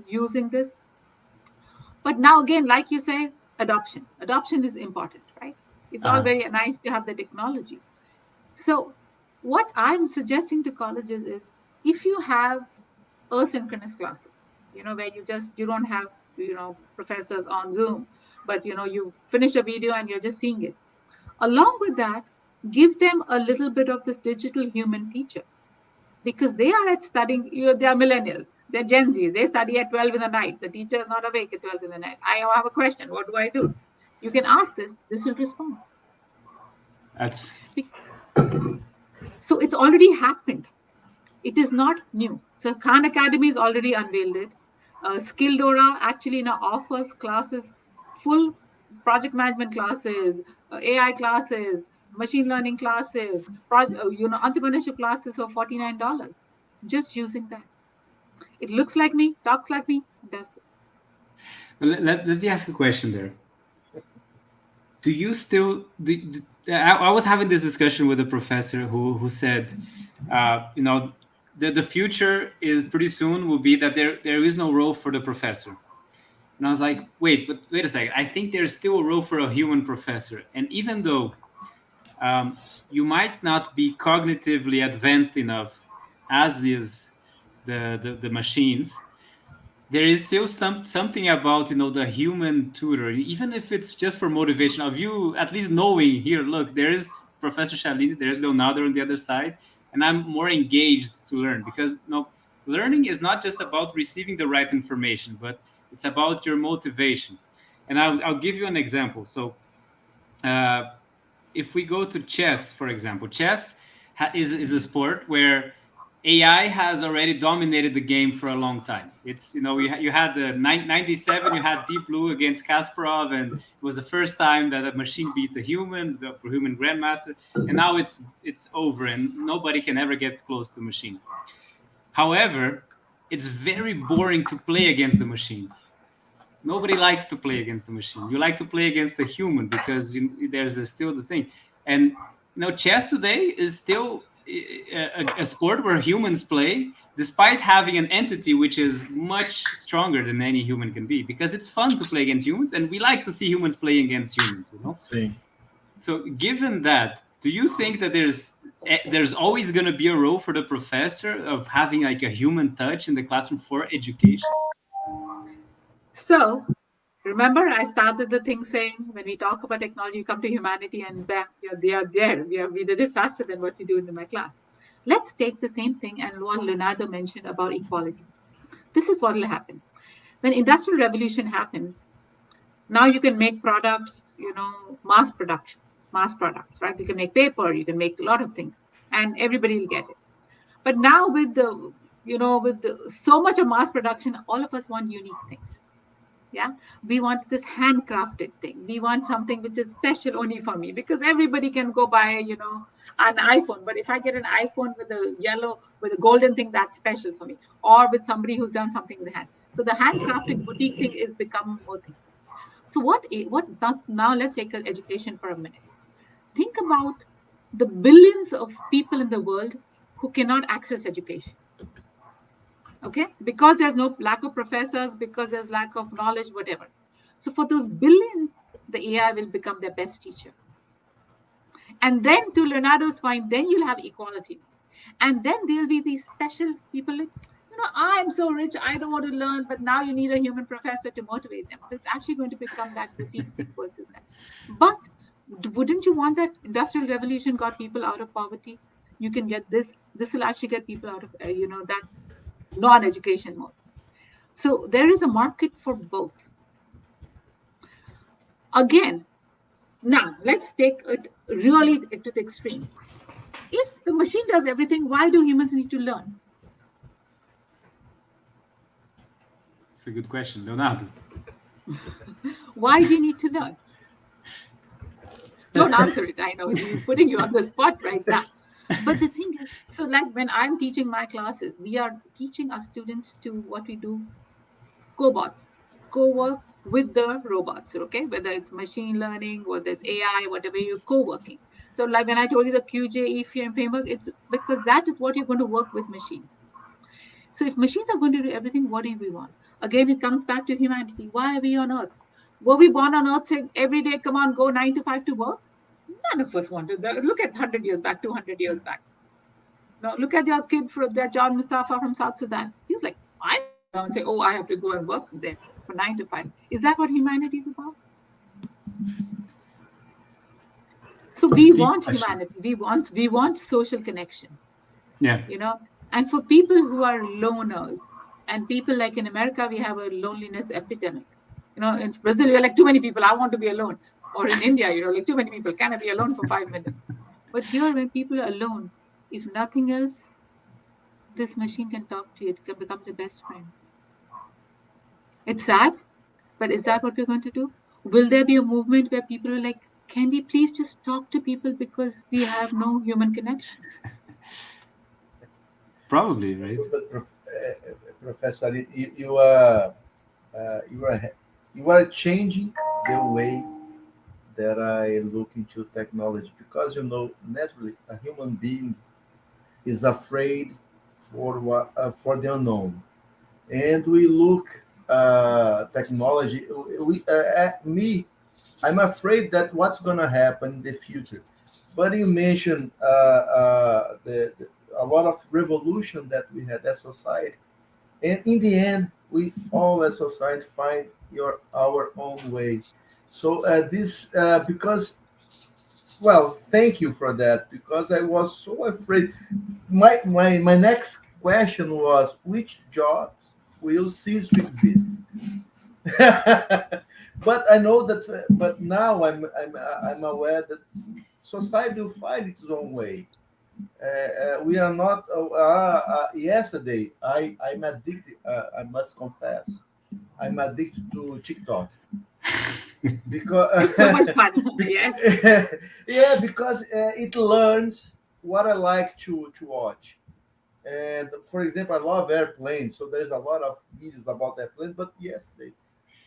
Speaker 4: using this. But now again, like you say, adoption. Adoption is important, right? It's all very nice to have the technology. So what I'm suggesting to colleges is, if you have asynchronous classes, where you don't have, professors on Zoom, but, you finish a video and you're just seeing it. Along with that, give them a little bit of this digital human teacher, because they are studying, they are millennials, they're Gen Zs, they study at 12 in the night. The teacher is not awake at 12 in the night. I have a question, what do I do? You can ask this will respond. So it's already happened. It is not new. So Khan Academy has already unveiled it. Skilldora actually now offers classes, full project management classes, AI classes, machine learning classes, entrepreneurship classes for $49, just using that. It looks like me, talks like me, does this.
Speaker 1: Let me ask a question there. do you still I was having this discussion with a professor who said, the future is pretty soon will be that there is no role for the professor. And I was like, wait a second, I think there's still a role for a human professor. And even though you might not be cognitively advanced enough as is the machines, there is still something about the human tutor, even if it's just for motivation of you at least knowing, here, look, there is Professor Shalini, there's Leonardo on the other side, and I'm more engaged to learn, because learning is not just about receiving the right information, but it's about your motivation. And I'll give you an example. So uh, if we go to chess, for example, chess is a sport where AI has already dominated the game for a long time. It's, you had the 97, you had Deep Blue against Kasparov, and it was the first time that a machine beat a human, the human grandmaster, and now it's over, and nobody can ever get close to a machine. However, it's very boring to play against the machine. Nobody likes to play against the machine. You like to play against the human, because there's still the thing. And chess today is still a sport where humans play, despite having an entity which is much stronger than any human can be, because it's fun to play against humans, and we like to see humans playing against humans.
Speaker 3: Sim.
Speaker 1: So given that, do you think that there's always going to be a role for the professor of having like a human touch in the classroom for education?
Speaker 4: So, remember, I started the thing saying when we talk about technology, you come to humanity and back, they are there. We did it faster than what we do in my class. Let's take the same thing and what Leonardo mentioned about equality. This is what will happen. When Industrial Revolution happened, now you can make products, mass products, right? You can make paper, you can make a lot of things, and everybody will get it. But now with so much of mass production, all of us want unique things. Yeah, we want this handcrafted thing. We want something which is special only for me, because everybody can go buy, an iPhone. But if I get an iPhone with a golden thing, that's special for me, or with somebody who's done something with hand. So the handcrafted boutique thing is becoming more things. So now let's take education for a minute. Think about the billions of people in the world who cannot access education. Okay, because there's no lack of professors, because there's lack of knowledge, whatever. So for those billions, the AI will become their best teacher. And then, to Leonardo's point, then you'll have equality. And then there'll be these special people like, I'm so rich, I don't want to learn, but now you need a human professor to motivate them. So it's actually going to become that boutique thing versus that. But wouldn't you want that Industrial Revolution got people out of poverty? You can get this will actually get people out of, that non-education mode. So there is a market for both. Again, now let's take it really to the extreme. If the machine does everything, why do humans need to learn?
Speaker 1: It's a good question, Leonardo.
Speaker 4: Why do you need to learn? Don't answer it. I know he's putting you on the spot right now. But the thing is, so like when I'm teaching my classes, we are teaching our students to what we do, cobots, co-work with the robots, okay? Whether it's machine learning, whether it's AI, whatever, you're co-working. So like when I told you the QJ, EFI framework, it's because that is what you're going to work with machines. So if machines are going to do everything, what do we want? Again, it comes back to humanity. Why are we on Earth? Were we born on Earth saying every day, come on, go 9 to 5 to work? None of us want to. Look at 100 years back, 200 years back. Now, look at your kid from there, John Mustafa from South Sudan. He's like, I don't say, I have to go and work there for 9 to 5. Is that what humanity is about? So we want humanity. We want social connection.
Speaker 1: Yeah.
Speaker 4: And for people who are loners, and people like in America, we have a loneliness epidemic. In Brazil, we're like, too many people, I want to be alone. Or in India, like, too many people, can I be alone for 5 minutes? But here, when people are alone, if nothing else, this machine can talk to you. It becomes your best friend. It's sad, but is that what we're going to do? Will there be a movement where people are like, can we please just talk to people because we have no human connection?
Speaker 1: Probably, right?
Speaker 3: Professor, you are changing the way that I look into technology because naturally a human being is afraid for the unknown, and we look technology. Me, I'm afraid that what's going to happen in the future. But you mentioned a lot of revolution that we had as society, and in the end, we all as society find our own way. So this because well, thank you for that because I was so afraid. My next question was which jobs will cease to exist? But I know that. But now I'm aware that society will find its own way. We are not. Yesterday, I'm addicted. I must confess, I'm addicted to TikTok because
Speaker 4: It's so much fun. Yes.
Speaker 3: yeah, because it learns what I like to watch. And for example, I love airplanes, so there's a lot of videos about airplanes. But yesterday,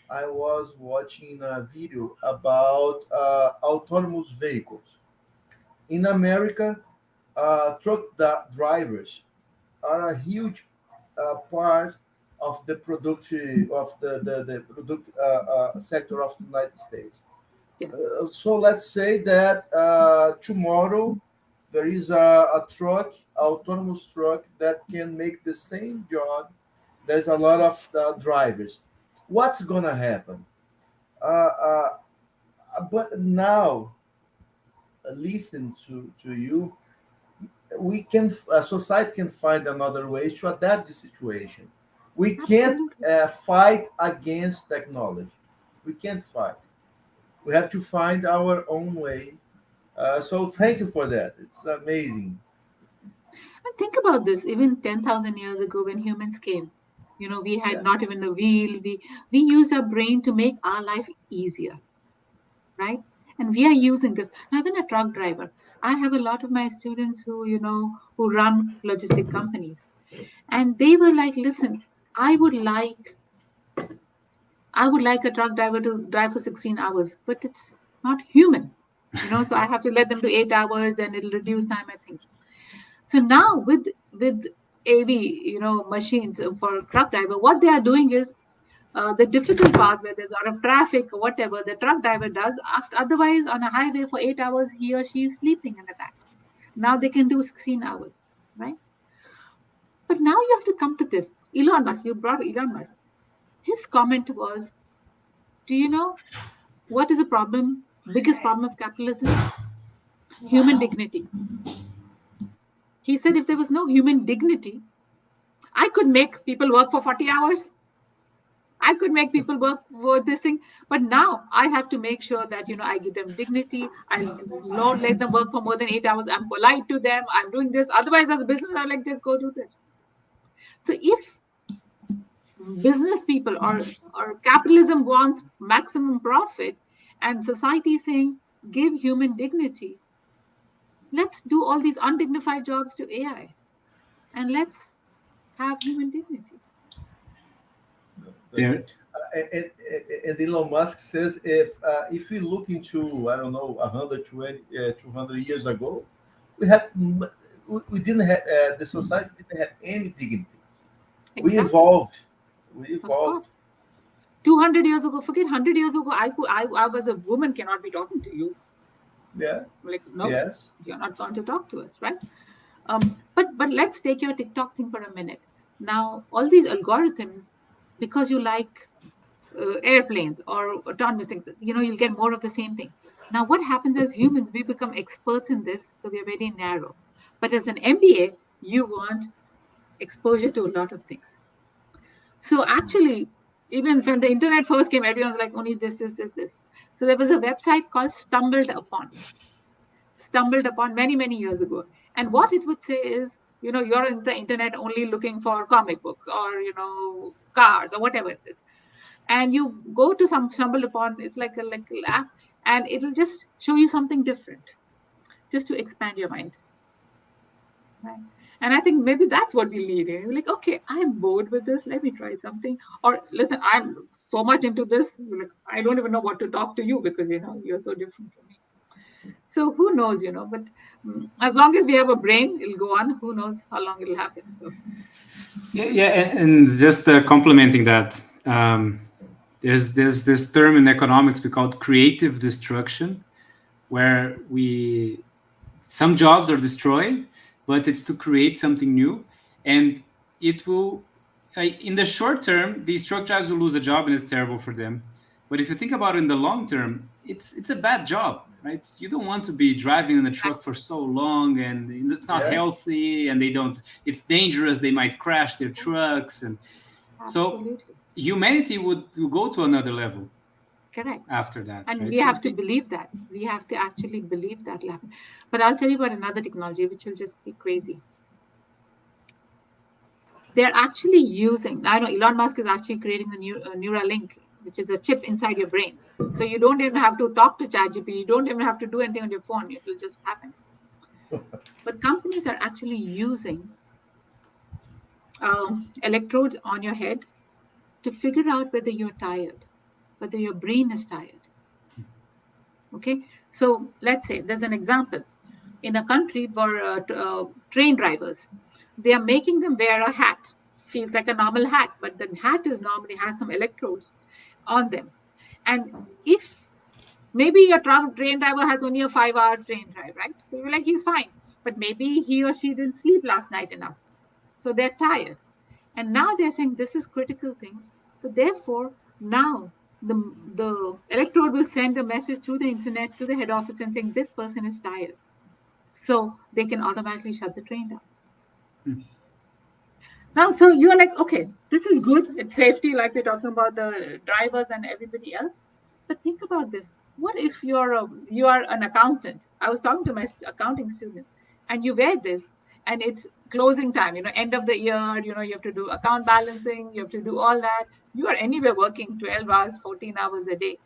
Speaker 3: I was watching a video about autonomous vehicles in America. Drivers are a huge part of the the product sector of the United States.
Speaker 4: Yes.
Speaker 3: So let's say that tomorrow there is a truck, autonomous truck that can make the same job. There's a lot of drivers. What's gonna happen? Uh, uh, but now, listen to you. We can society can find another way to adapt the situation. We can't
Speaker 4: Absolutely.
Speaker 3: fight against technology. We can't fight. We have to find our own way. So thank you for that. It's amazing.
Speaker 4: And think about this, even 10,000 years ago when humans came, we had
Speaker 3: Yeah.
Speaker 4: not even a wheel. We used our brain to make our life easier, right? And we are using this. Now, even a truck driver. I have a lot of my students who run logistic companies. And they were like, listen, I would like I would like a truck driver to drive for 16 hours, but it's not human. So I have to let them do 8 hours and it'll reduce time and things. So now with AV, machines for truck driver, what they are doing is the difficult parts where there's a lot of traffic or whatever, the truck driver does. Otherwise, on a highway for 8 hours, he or she is sleeping in the back. Now they can do 16 hours, right? But now you have to come to this. Elon Musk, you brought Elon Musk. His comment was, do you know what is the problem? Biggest problem of capitalism? Human dignity. He said if there was no human dignity, I could make people work for 40 hours. I could make people work for this thing, but now I have to make sure that I give them dignity. I not let them work for more than 8 hours. I'm polite to them. I'm doing this. Otherwise, as a business, I'm like just go do this. So if business people or capitalism wants maximum profit, and society is saying give human dignity, let's do all these undignified jobs to AI, and let's have human dignity.
Speaker 1: There,
Speaker 3: And Elon Musk says if we look into I don't know 120 200 years ago, we had we didn't have the society didn't have any dignity. We
Speaker 4: Exactly.
Speaker 3: evolved. We
Speaker 4: Of
Speaker 3: evolved.
Speaker 4: course. 200 years ago, forget 100 years ago, I was a woman, cannot be talking to you.
Speaker 3: Yeah.
Speaker 4: Like, no,
Speaker 3: Yes.
Speaker 4: you're not going to talk to us, right? But let's take your TikTok thing for a minute. Now, all these algorithms, because you like airplanes or autonomous things, you'll get more of the same thing. Now, what happens as humans, we become experts in this, so we are very narrow. But as an MBA, you want exposure to a lot of things. So actually, even when the internet first came, everyone's like, only this, this, this, this. So there was a website called Stumbled Upon many, many years ago. And what it would say is, you're in the internet only looking for comic books or, cars or whatever it is. And you go to some Stumbled Upon, it's like a app, and it'll just show you something different just to expand your mind. right? And I think maybe that's what we need. You're like, okay, I'm bored with this. Let me try something. Or listen, I'm so much into this. Like, I don't even know what to talk to you because, you're so different from me. So who knows, but as long as we have a brain, it'll go on. Who knows how long it'll happen. So
Speaker 1: Yeah, and just complementing that, there's this term in economics we call creative destruction, where some jobs are destroyed, but it's to create something new, and it will, in the short term, these truck drivers will lose a job, and it's terrible for them. But if you think about it in the long term, it's a bad job, right? You don't want to be driving in a truck for so long, and it's not healthy, and it's dangerous. They might crash their trucks, and so
Speaker 4: absolutely.
Speaker 1: humanity will go to another level.
Speaker 4: Correct.
Speaker 1: After that,
Speaker 4: and
Speaker 1: right?
Speaker 4: we have to believe that. We have to actually believe that will happen. But I'll tell you about another technology which will just be crazy. They're actually using, I know Elon Musk is actually creating a new Neuralink, which is a chip inside your brain. So you don't even have to talk to ChatGPT. You don't even have to do anything on your phone. It will just happen. But companies are actually using electrodes on your head to figure out whether you're tired, whether your brain is tired. Okay, so let's say there's an example in a country for train drivers. They are making them wear a hat. Feels like a normal hat, but the hat is normally has some electrodes on them. And if maybe your train driver has only a 5-hour train drive, right? So you're like, he's fine. But maybe he or she didn't sleep last night enough. So they're tired. And now they're saying this is critical things. So therefore, now the electrode will send a message through the internet to the head office and saying this person is tired. So they can automatically shut the train down. Now, so you're like, okay, this is good. It's safety, like we're talking about the drivers and everybody else. But think about this. What if you are an accountant? I was talking to my accounting students, and you wear this, and it's closing time, end of the year, you have to do account balancing, you have to do all that. You are anywhere working 12 hours, 14 hours a day.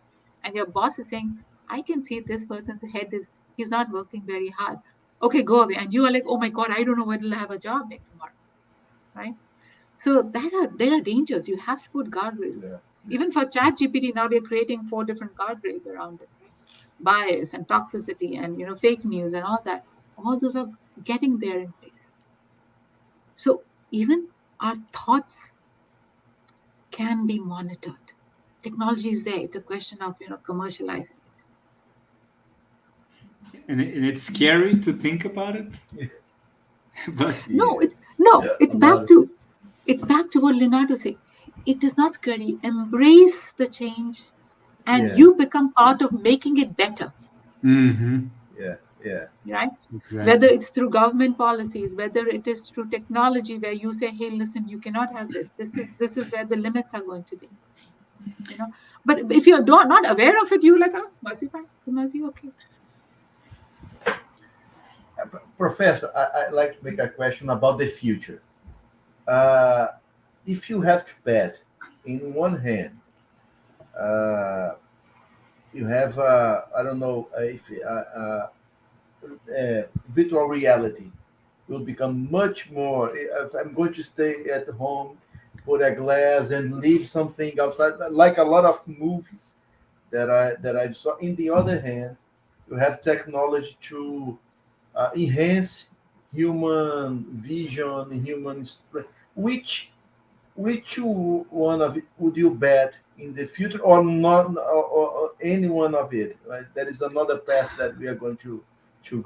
Speaker 4: And your boss is saying, I can see this person's head he's not working very hard. Okay, go away. And you are like, oh my God, I don't know whether I'll have a job next tomorrow. Right? So there are dangers. You have to put guardrails. Yeah. Even for ChatGPT, now we're creating 4 different guardrails around it. Right? Bias and toxicity and fake news and all that. All those are getting there in place. So even our thoughts can be monitored. Technology is there. It's a question of commercializing it.
Speaker 1: And it's scary to think about it. But
Speaker 4: it's back to what Leonardo said. It is not scary. Embrace the change, and you become part of making it better.
Speaker 1: Mm-hmm.
Speaker 3: Yeah.
Speaker 4: Right?
Speaker 1: Exactly.
Speaker 4: Whether it's through government policies, whether it is through technology where you say, hey, listen, you cannot have this. This is where the limits are going to be. But if you're not aware of it, you're like, must be fine. It must be okay.
Speaker 3: Professor, I'd like to make a question about the future. If you have to bet, in one hand, you have, I don't know, if virtual reality will become much more. If I'm going to stay at home, put a glass and leave something outside, like a lot of movies that I saw. In the other hand, you have technology to enhance human vision, human strength. Which one of it would you bet in the future, or not, or any one of it? Right? There is another path that we are going to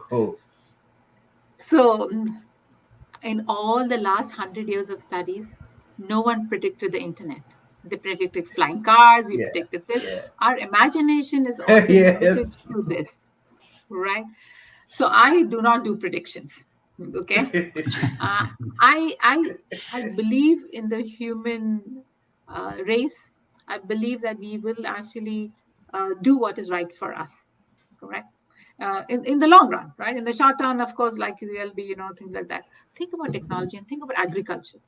Speaker 3: go.
Speaker 4: So, in all the last 100 years of studies, no one predicted the internet. They predicted flying cars. We predicted this. Yeah. Our imagination is also limited to this, right? So I do not do predictions. Okay, I believe in the human race. I believe that we will actually do what is right for us. Correct. In the long run, right? In the short term, of course, like there'll be things like that. Think about technology and think about agriculture.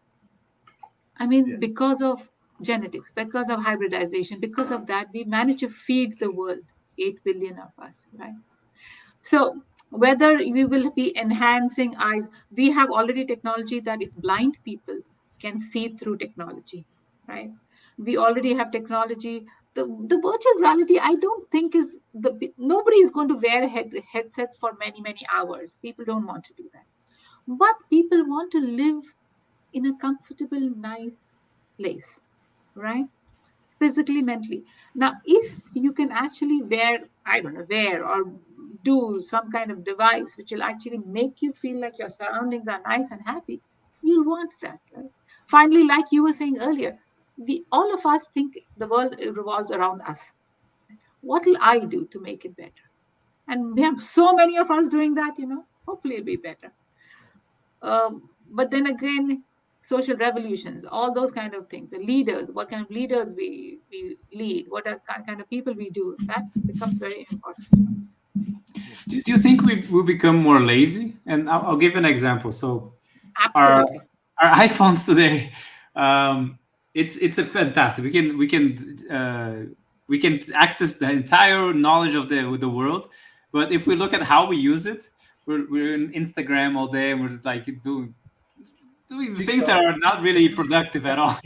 Speaker 4: I mean, because of genetics, because of hybridization, because of that, we managed to feed the world, 8 billion of us, right? So whether we will be enhancing eyes. We have already technology that if blind people can see through technology, right? We already have technology. The virtual reality, I don't think is nobody is going to wear headsets for many, many hours. People don't want to do that. But people want to live in a comfortable, nice place, right? Physically, mentally. Now, if you can actually wear or do some kind of device which will actually make you feel like your surroundings are nice and happy, you'll want that, right? Finally, like you were saying earlier, we all of us think the world revolves around us. What will I do to make it better? And we have so many of us doing that, hopefully it'll be better. But then again, social revolutions, all those kind of things, the leaders, what kind of leaders we lead, what are kind of people we do, that becomes very important to us.
Speaker 1: Do you think we will become more lazy? And I'll give an example. So our
Speaker 4: Absolutely.
Speaker 1: our iPhones today, it's a fantastic. We can access the entire knowledge of the world. But if we look at how we use it, we're in Instagram all day, and we're just like doing things that are not really productive at all,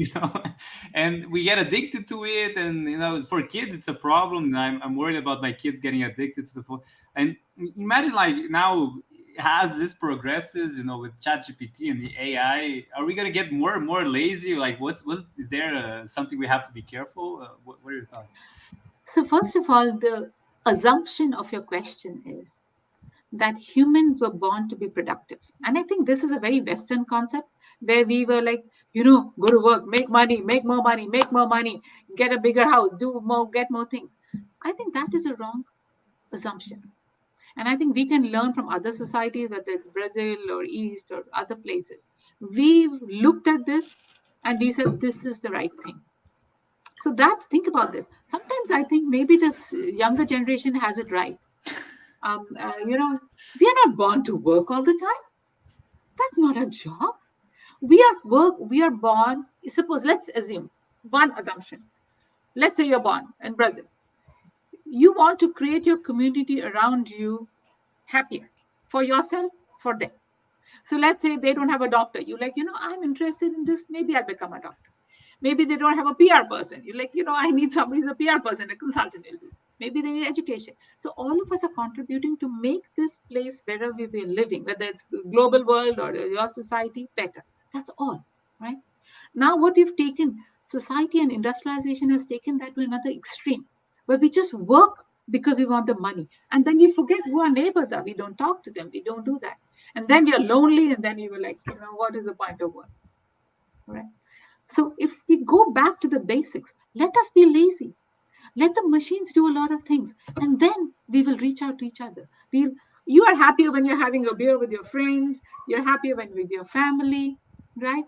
Speaker 1: and we get addicted to it. And for kids it's a problem, and I'm worried about my kids getting addicted to the phone. And imagine, like, now, as this progresses, with ChatGPT and the AI, are we going to get more and more lazy? Like, is there something we have to be careful? What are your thoughts?
Speaker 4: So first of all, the assumption of your question is that humans were born to be productive. And I think this is a very Western concept where we were like, go to work, make money, make more money, make more money, get a bigger house, do more, get more things. I think that is a wrong assumption. And I think we can learn from other societies, whether it's Brazil or East or other places. We've looked at this and we said, this is the right thing. So think about this. Sometimes I think maybe this younger generation has it right. We are not born to work all the time. That's not a job. We are born. Suppose, let's assume one assumption. Let's say you're born in Brazil. You want to create your community around you happier for yourself, for them. So let's say they don't have a doctor. You're like, I'm interested in this. Maybe I'll become a doctor. Maybe they don't have a PR person. You're like, I need somebody who's a PR person, a consultant will do. Maybe they need education. So all of us are contributing to make this place wherever we're living, whether it's the global world or your society, better. That's all, right? Now what we've taken, society and industrialization has taken that to another extreme, where we just work because we want the money. And then we forget who our neighbors are. We don't talk to them. We don't do that. And then you're lonely, and then you were like, what is the point of work? Right? So if we go back to the basics, let us be lazy. Let the machines do a lot of things, and then we will reach out to each other. You are happier when you're having a beer with your friends. You're happier when with your family, right?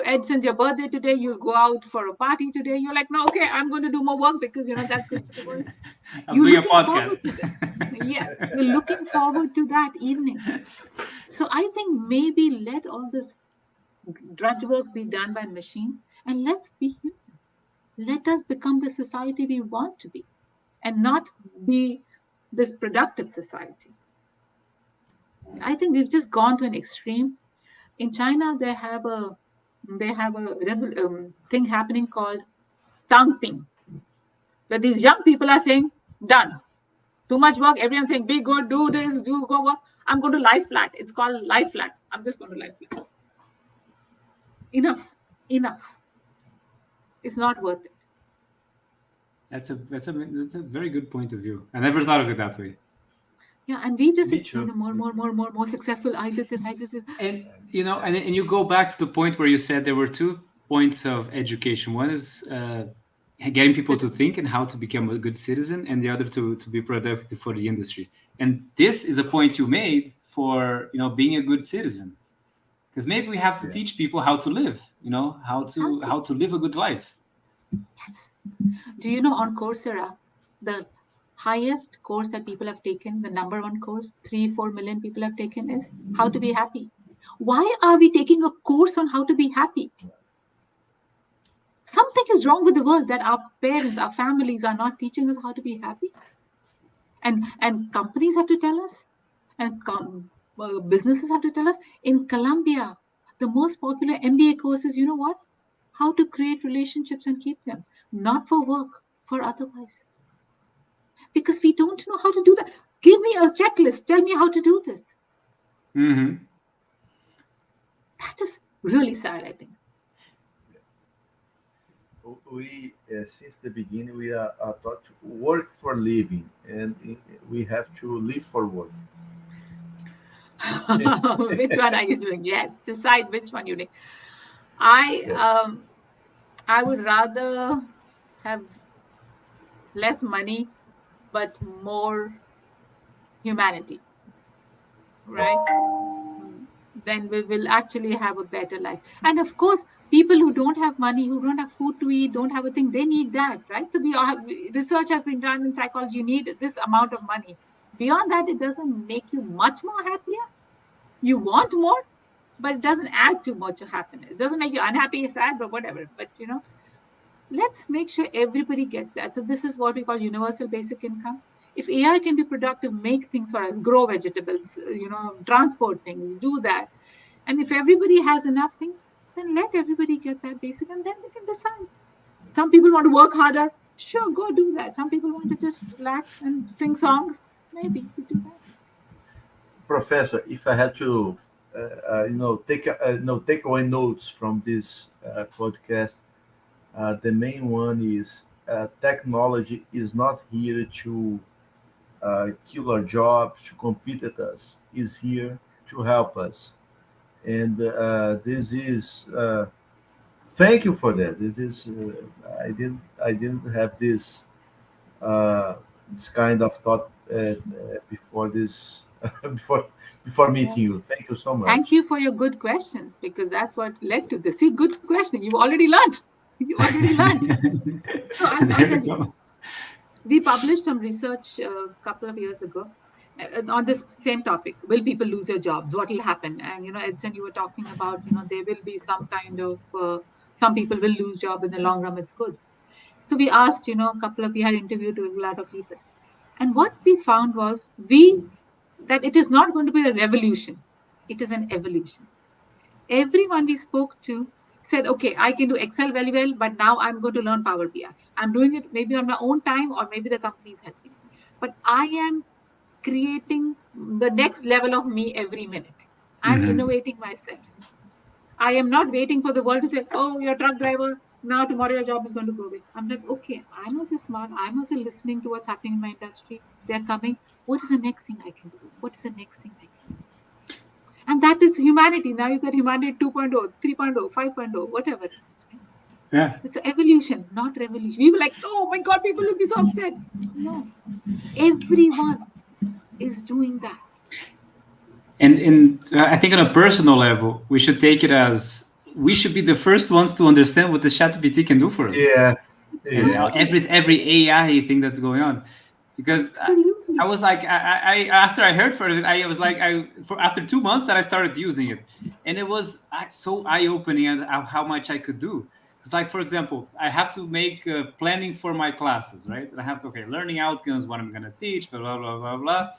Speaker 4: Edson's your birthday today. You'll go out for a party today. You're like, no, okay, I'm going to do more work because that's good for the world.
Speaker 1: I'm doing a podcast.
Speaker 4: Yeah, you're looking forward to that evening. So I think maybe let all this drudge work be done by machines, and let's be human. Let us become the society we want to be, and not be this productive society. I think we've just gone to an extreme. In China, they have a thing happening called Tangping, where these young people are saying, done. Too much work. Everyone's saying, be good, do this, go work. I'm going to lie flat. It's called lie flat. I'm just going to lie flat. Enough. It's not worth it.
Speaker 1: That's a very good point of view. I never thought of it that way.
Speaker 4: Yeah, and we just more successful. I did this.
Speaker 1: And and you go back to the point where you said there were 2 points of education. One is getting people to think and how to become a good citizen, and the other to be productive for the industry. And this is a point you made for being a good citizen, because maybe we have to teach people how to live. How to live a good life.
Speaker 4: Yes. Do you know, on Coursera, the highest course that people have taken, the number one course, 3-4 million people have taken, is how to be happy. Why are we taking a course on how to be happy? Something is wrong with the world that our parents, our families are not teaching us how to be happy. And companies have to tell us. And businesses have to tell us. In Colombia, the most popular MBA course is, you know what? How to create relationships and keep them, not for work, for otherwise. Because we don't know how to do that. Give me a checklist. Tell me how to do this.
Speaker 1: Mm-hmm.
Speaker 4: That is really sad, I think.
Speaker 3: We since the beginning we are taught to work for living, and we have to live for work.
Speaker 4: Which one are you doing? Yes, decide which one you need. I would rather have less money but more humanity, right? Then we will actually have a better life. And of course, people who don't have money, who don't have food to eat, don't have a thing, they need that, right? So research has been done in psychology. You need this amount of money. Beyond that, it doesn't make you much more happier. You want more, but it doesn't add too much happiness. It doesn't make you unhappy, sad, but whatever. But let's make sure everybody gets that. So this is what we call universal basic income. If AI can be productive, make things for us, grow vegetables, transport things, do that. And if everybody has enough things, then let everybody get that basic, and then they can decide. Some people want to work harder. Sure, go do that. Some people want to just relax and sing songs. Maybe we do that.
Speaker 3: Professor, if I had to, take away notes from this podcast, the main one is technology is not here to kill our jobs, to compete with us. Is here to help us, and this is. Thank you for that. This is I didn't have this kind of thought before this before meeting you. Thank you so much.
Speaker 4: Thank you for your good questions, because that's what led to this. See, good question. You've already learned. You already learned. So I'll tell you. We published some research a couple of years ago on this same topic. Will people lose their jobs? What will happen? And Edson, you were talking about there will be some kind of some people will lose job in the long run. It's good. So we asked we had interviewed a lot of people, and what we found was that it is not going to be a revolution. It is an evolution. Everyone we spoke to said, okay, I can do Excel very well, but now I'm going to learn Power BI. I'm doing it maybe on my own time, or maybe the company is helping. But I am creating the next level of me every minute. I'm innovating myself. I am not waiting for the world to say, oh, you're a truck driver. Now tomorrow your job is going to go away. I'm like, okay, I'm also smart. I'm also listening to what's happening in my industry. They're coming. What is the next thing I can do? What is the next thing I can do? And that is humanity. Now you got humanity 2.0, 3.0, 5.0, whatever it is. Right?
Speaker 1: Yeah.
Speaker 4: It's evolution, not revolution. We were like, oh my God, people will be so upset. No. Everyone is doing that.
Speaker 1: And I think on a personal level, we should take it as we should be the first ones to understand what the ChatGPT can do for us.
Speaker 3: Yeah.
Speaker 1: Every AI thing that's going on. Because I was like, I after I heard from it, I was like, after 2 months that I started using it, and it was so eye-opening at how much I could do. It's like, for example, I have to make planning for my classes, right? And I have to, learning outcomes, what I'm going to teach, blah, blah, blah, blah, blah.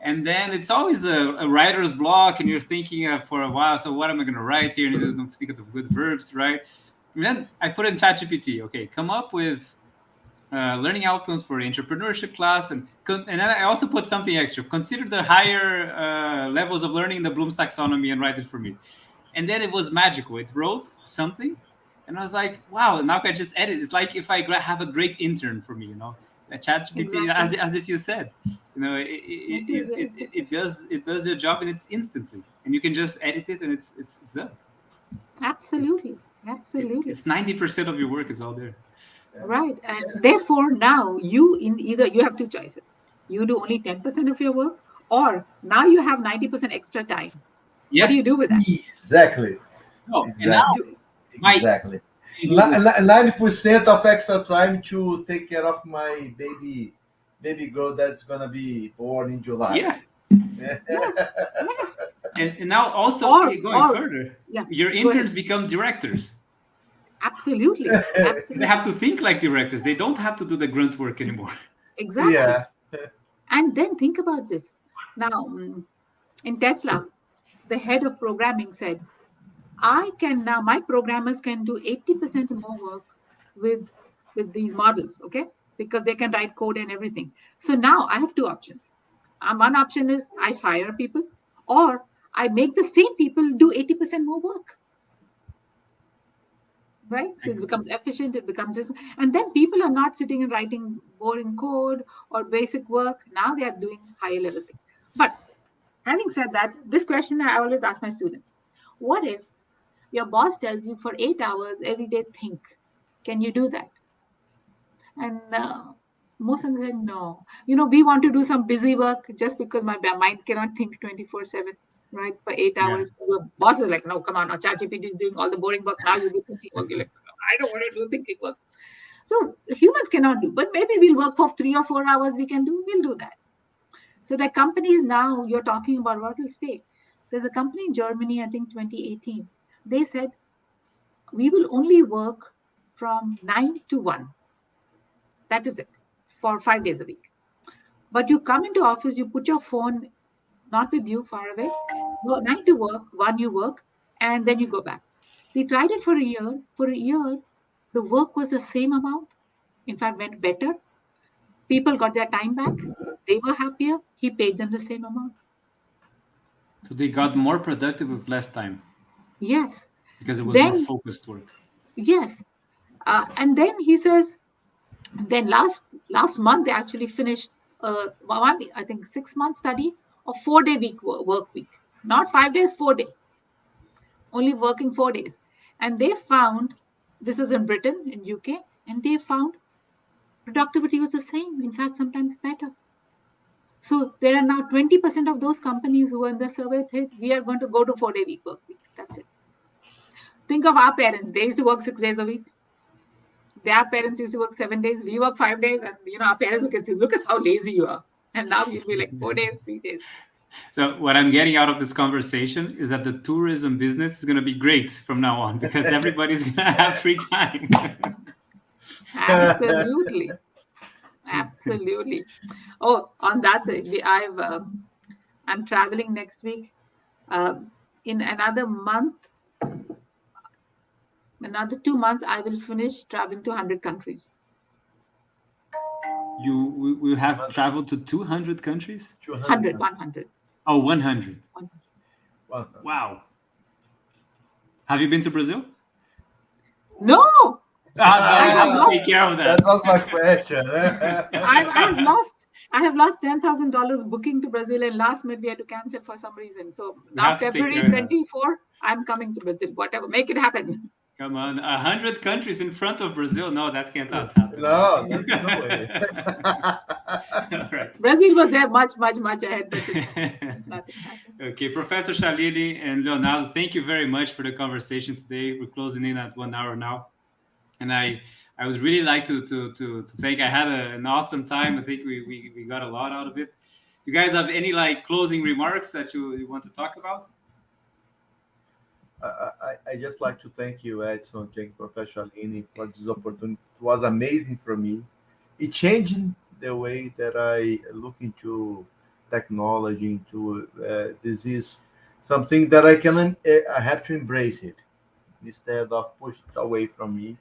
Speaker 1: And then it's always a writer's block, and you're thinking for a while, so what am I going to write here? And you think of the good verbs, right? And then I put in ChatGPT, come up with learning outcomes for entrepreneurship class, and then I also put something extra. Consider the higher levels of learning in the Bloom's taxonomy and write it for me. And then it was magical. It wrote something, and I was like, wow! Now I can just edit. It's like if I have a great intern for me, a ChatGPT, exactly. as if you said, it does your job, and it's instantly, and you can just edit it, and it's done.
Speaker 4: Absolutely.
Speaker 1: It's 90% of your work is all there.
Speaker 4: Right. And therefore, now you have two choices. You do only 10% of your work, or now you have 90% extra time. Yeah. What do you do with that?
Speaker 3: Exactly.
Speaker 1: Oh,
Speaker 3: exactly. 90% of extra time to take care of my baby girl that's going to be born in July.
Speaker 1: Yeah.
Speaker 4: Yes.
Speaker 1: And now also going further, your interns become directors.
Speaker 4: Absolutely.
Speaker 1: They have to think like directors. They don't have to do the grunt work anymore.
Speaker 4: Exactly. Yeah. And then think about this. Now, In Tesla, the head of programming said, I can now, my programmers can do 80% more work with these models, okay? Because they can write code and everything. So now I have two options. One option is I fire people, or I make the same people do 80% more work. Right? So it becomes efficient, it becomes this, and then people are not sitting and writing boring code or basic work. Now they are doing higher level things. But having said that, this question I always ask my students: what if your boss tells you for 8 hours every day, think? Can you do that? And most of them said no. We want to do some busy work just because my mind cannot think 24/7, right? For 8 hours. The boss is like, no, come on, now ChatGPT is doing all the boring work. Now you do thinking work. You're like, I don't want to do thinking work. So humans cannot do, but maybe we'll work for 3 or 4 hours. We'll do that. So the companies now you're talking about what will stay. There's a company in Germany, I think 2018. They said we will only work from 9 to 1. That is it, for 5 days a week. But you come into office, you put your phone not with you, far away. 9 to work, 1 you work, and then you go back. They tried it for a year. For a year, the work was the same amount. In fact, went better. People got their time back. They were happier. He paid them the same amount.
Speaker 1: So they got more productive with less time.
Speaker 4: Yes.
Speaker 1: Because it was more focused work.
Speaker 4: Yes. And then he says, then last month they actually finished one, I think 6-month study of 4-day work week, not 5 days, 4 day, only working 4 days. And they found, this was in Britain, in UK, and they found productivity was the same, in fact, sometimes better. So there are now 20% of those companies who are in the survey said, we are going to go to 4-day work week. That's it. Think of our parents. They used to work 6 days a week. Their parents used to work 7 days. We work 5 days. And, our parents look at us, look at how lazy you are. And now you'll be like 4 days, 3 days.
Speaker 1: So what I'm getting out of this conversation is that the tourism business is going to be great from now on because everybody's going to have free time.
Speaker 4: Absolutely. Absolutely. Oh, on that, I'm traveling next week. In another month, another 2 months, I will finish traveling to 100 countries.
Speaker 1: You will have traveled to 200 countries?
Speaker 4: 100.
Speaker 1: Oh, 100. Wow. Have you been to Brazil?
Speaker 4: No.
Speaker 1: I have to take care of that.
Speaker 3: That was my question.
Speaker 4: I have lost $10,000 booking to Brazil, and last minute we had to cancel for some reason. So now February 24, I'm coming to Brazil. Whatever, make it happen.
Speaker 1: Come on, 100 countries in front of Brazil. No, that can't happen.
Speaker 3: No way.
Speaker 1: Right.
Speaker 4: Brazil was there much ahead. But
Speaker 1: Okay, Professor Shalini and Leonardo, thank you very much for the conversation today. We're closing in at 1 hour now. And I would really like to thank. I had an awesome time. I think we got a lot out of it. Do you guys have any closing remarks that you want to talk about?
Speaker 3: I just like to thank you, Edson, thank Professor Shalini for this opportunity. It was amazing for me. It changed the way that I look into technology. This is something that I have to embrace it instead of push it away from me.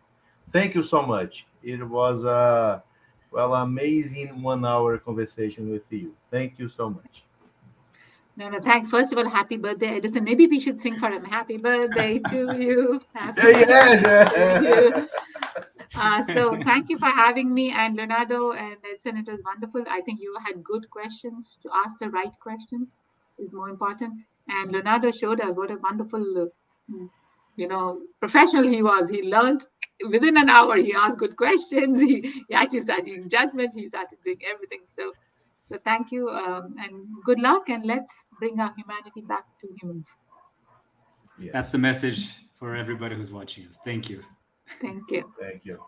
Speaker 3: Thank you so much. It was a amazing 1 hour conversation with you. Thank you so much.
Speaker 4: No, thank. First of all, happy birthday, Edison. Maybe we should sing for him. Happy birthday to you. Happy birthday to you. So thank you for having me, and Leonardo and Edson. It was wonderful. I think you had good questions. To ask the right questions is more important. And Leonardo showed us what a wonderful, professional he was. He learned within an hour. He asked good questions. He actually started doing judgment. He started doing everything. So thank you, and good luck, and let's bring our humanity back to humans.
Speaker 1: Yes. That's the message for everybody who's watching us. Thank you.
Speaker 4: Thank you.
Speaker 3: Thank you.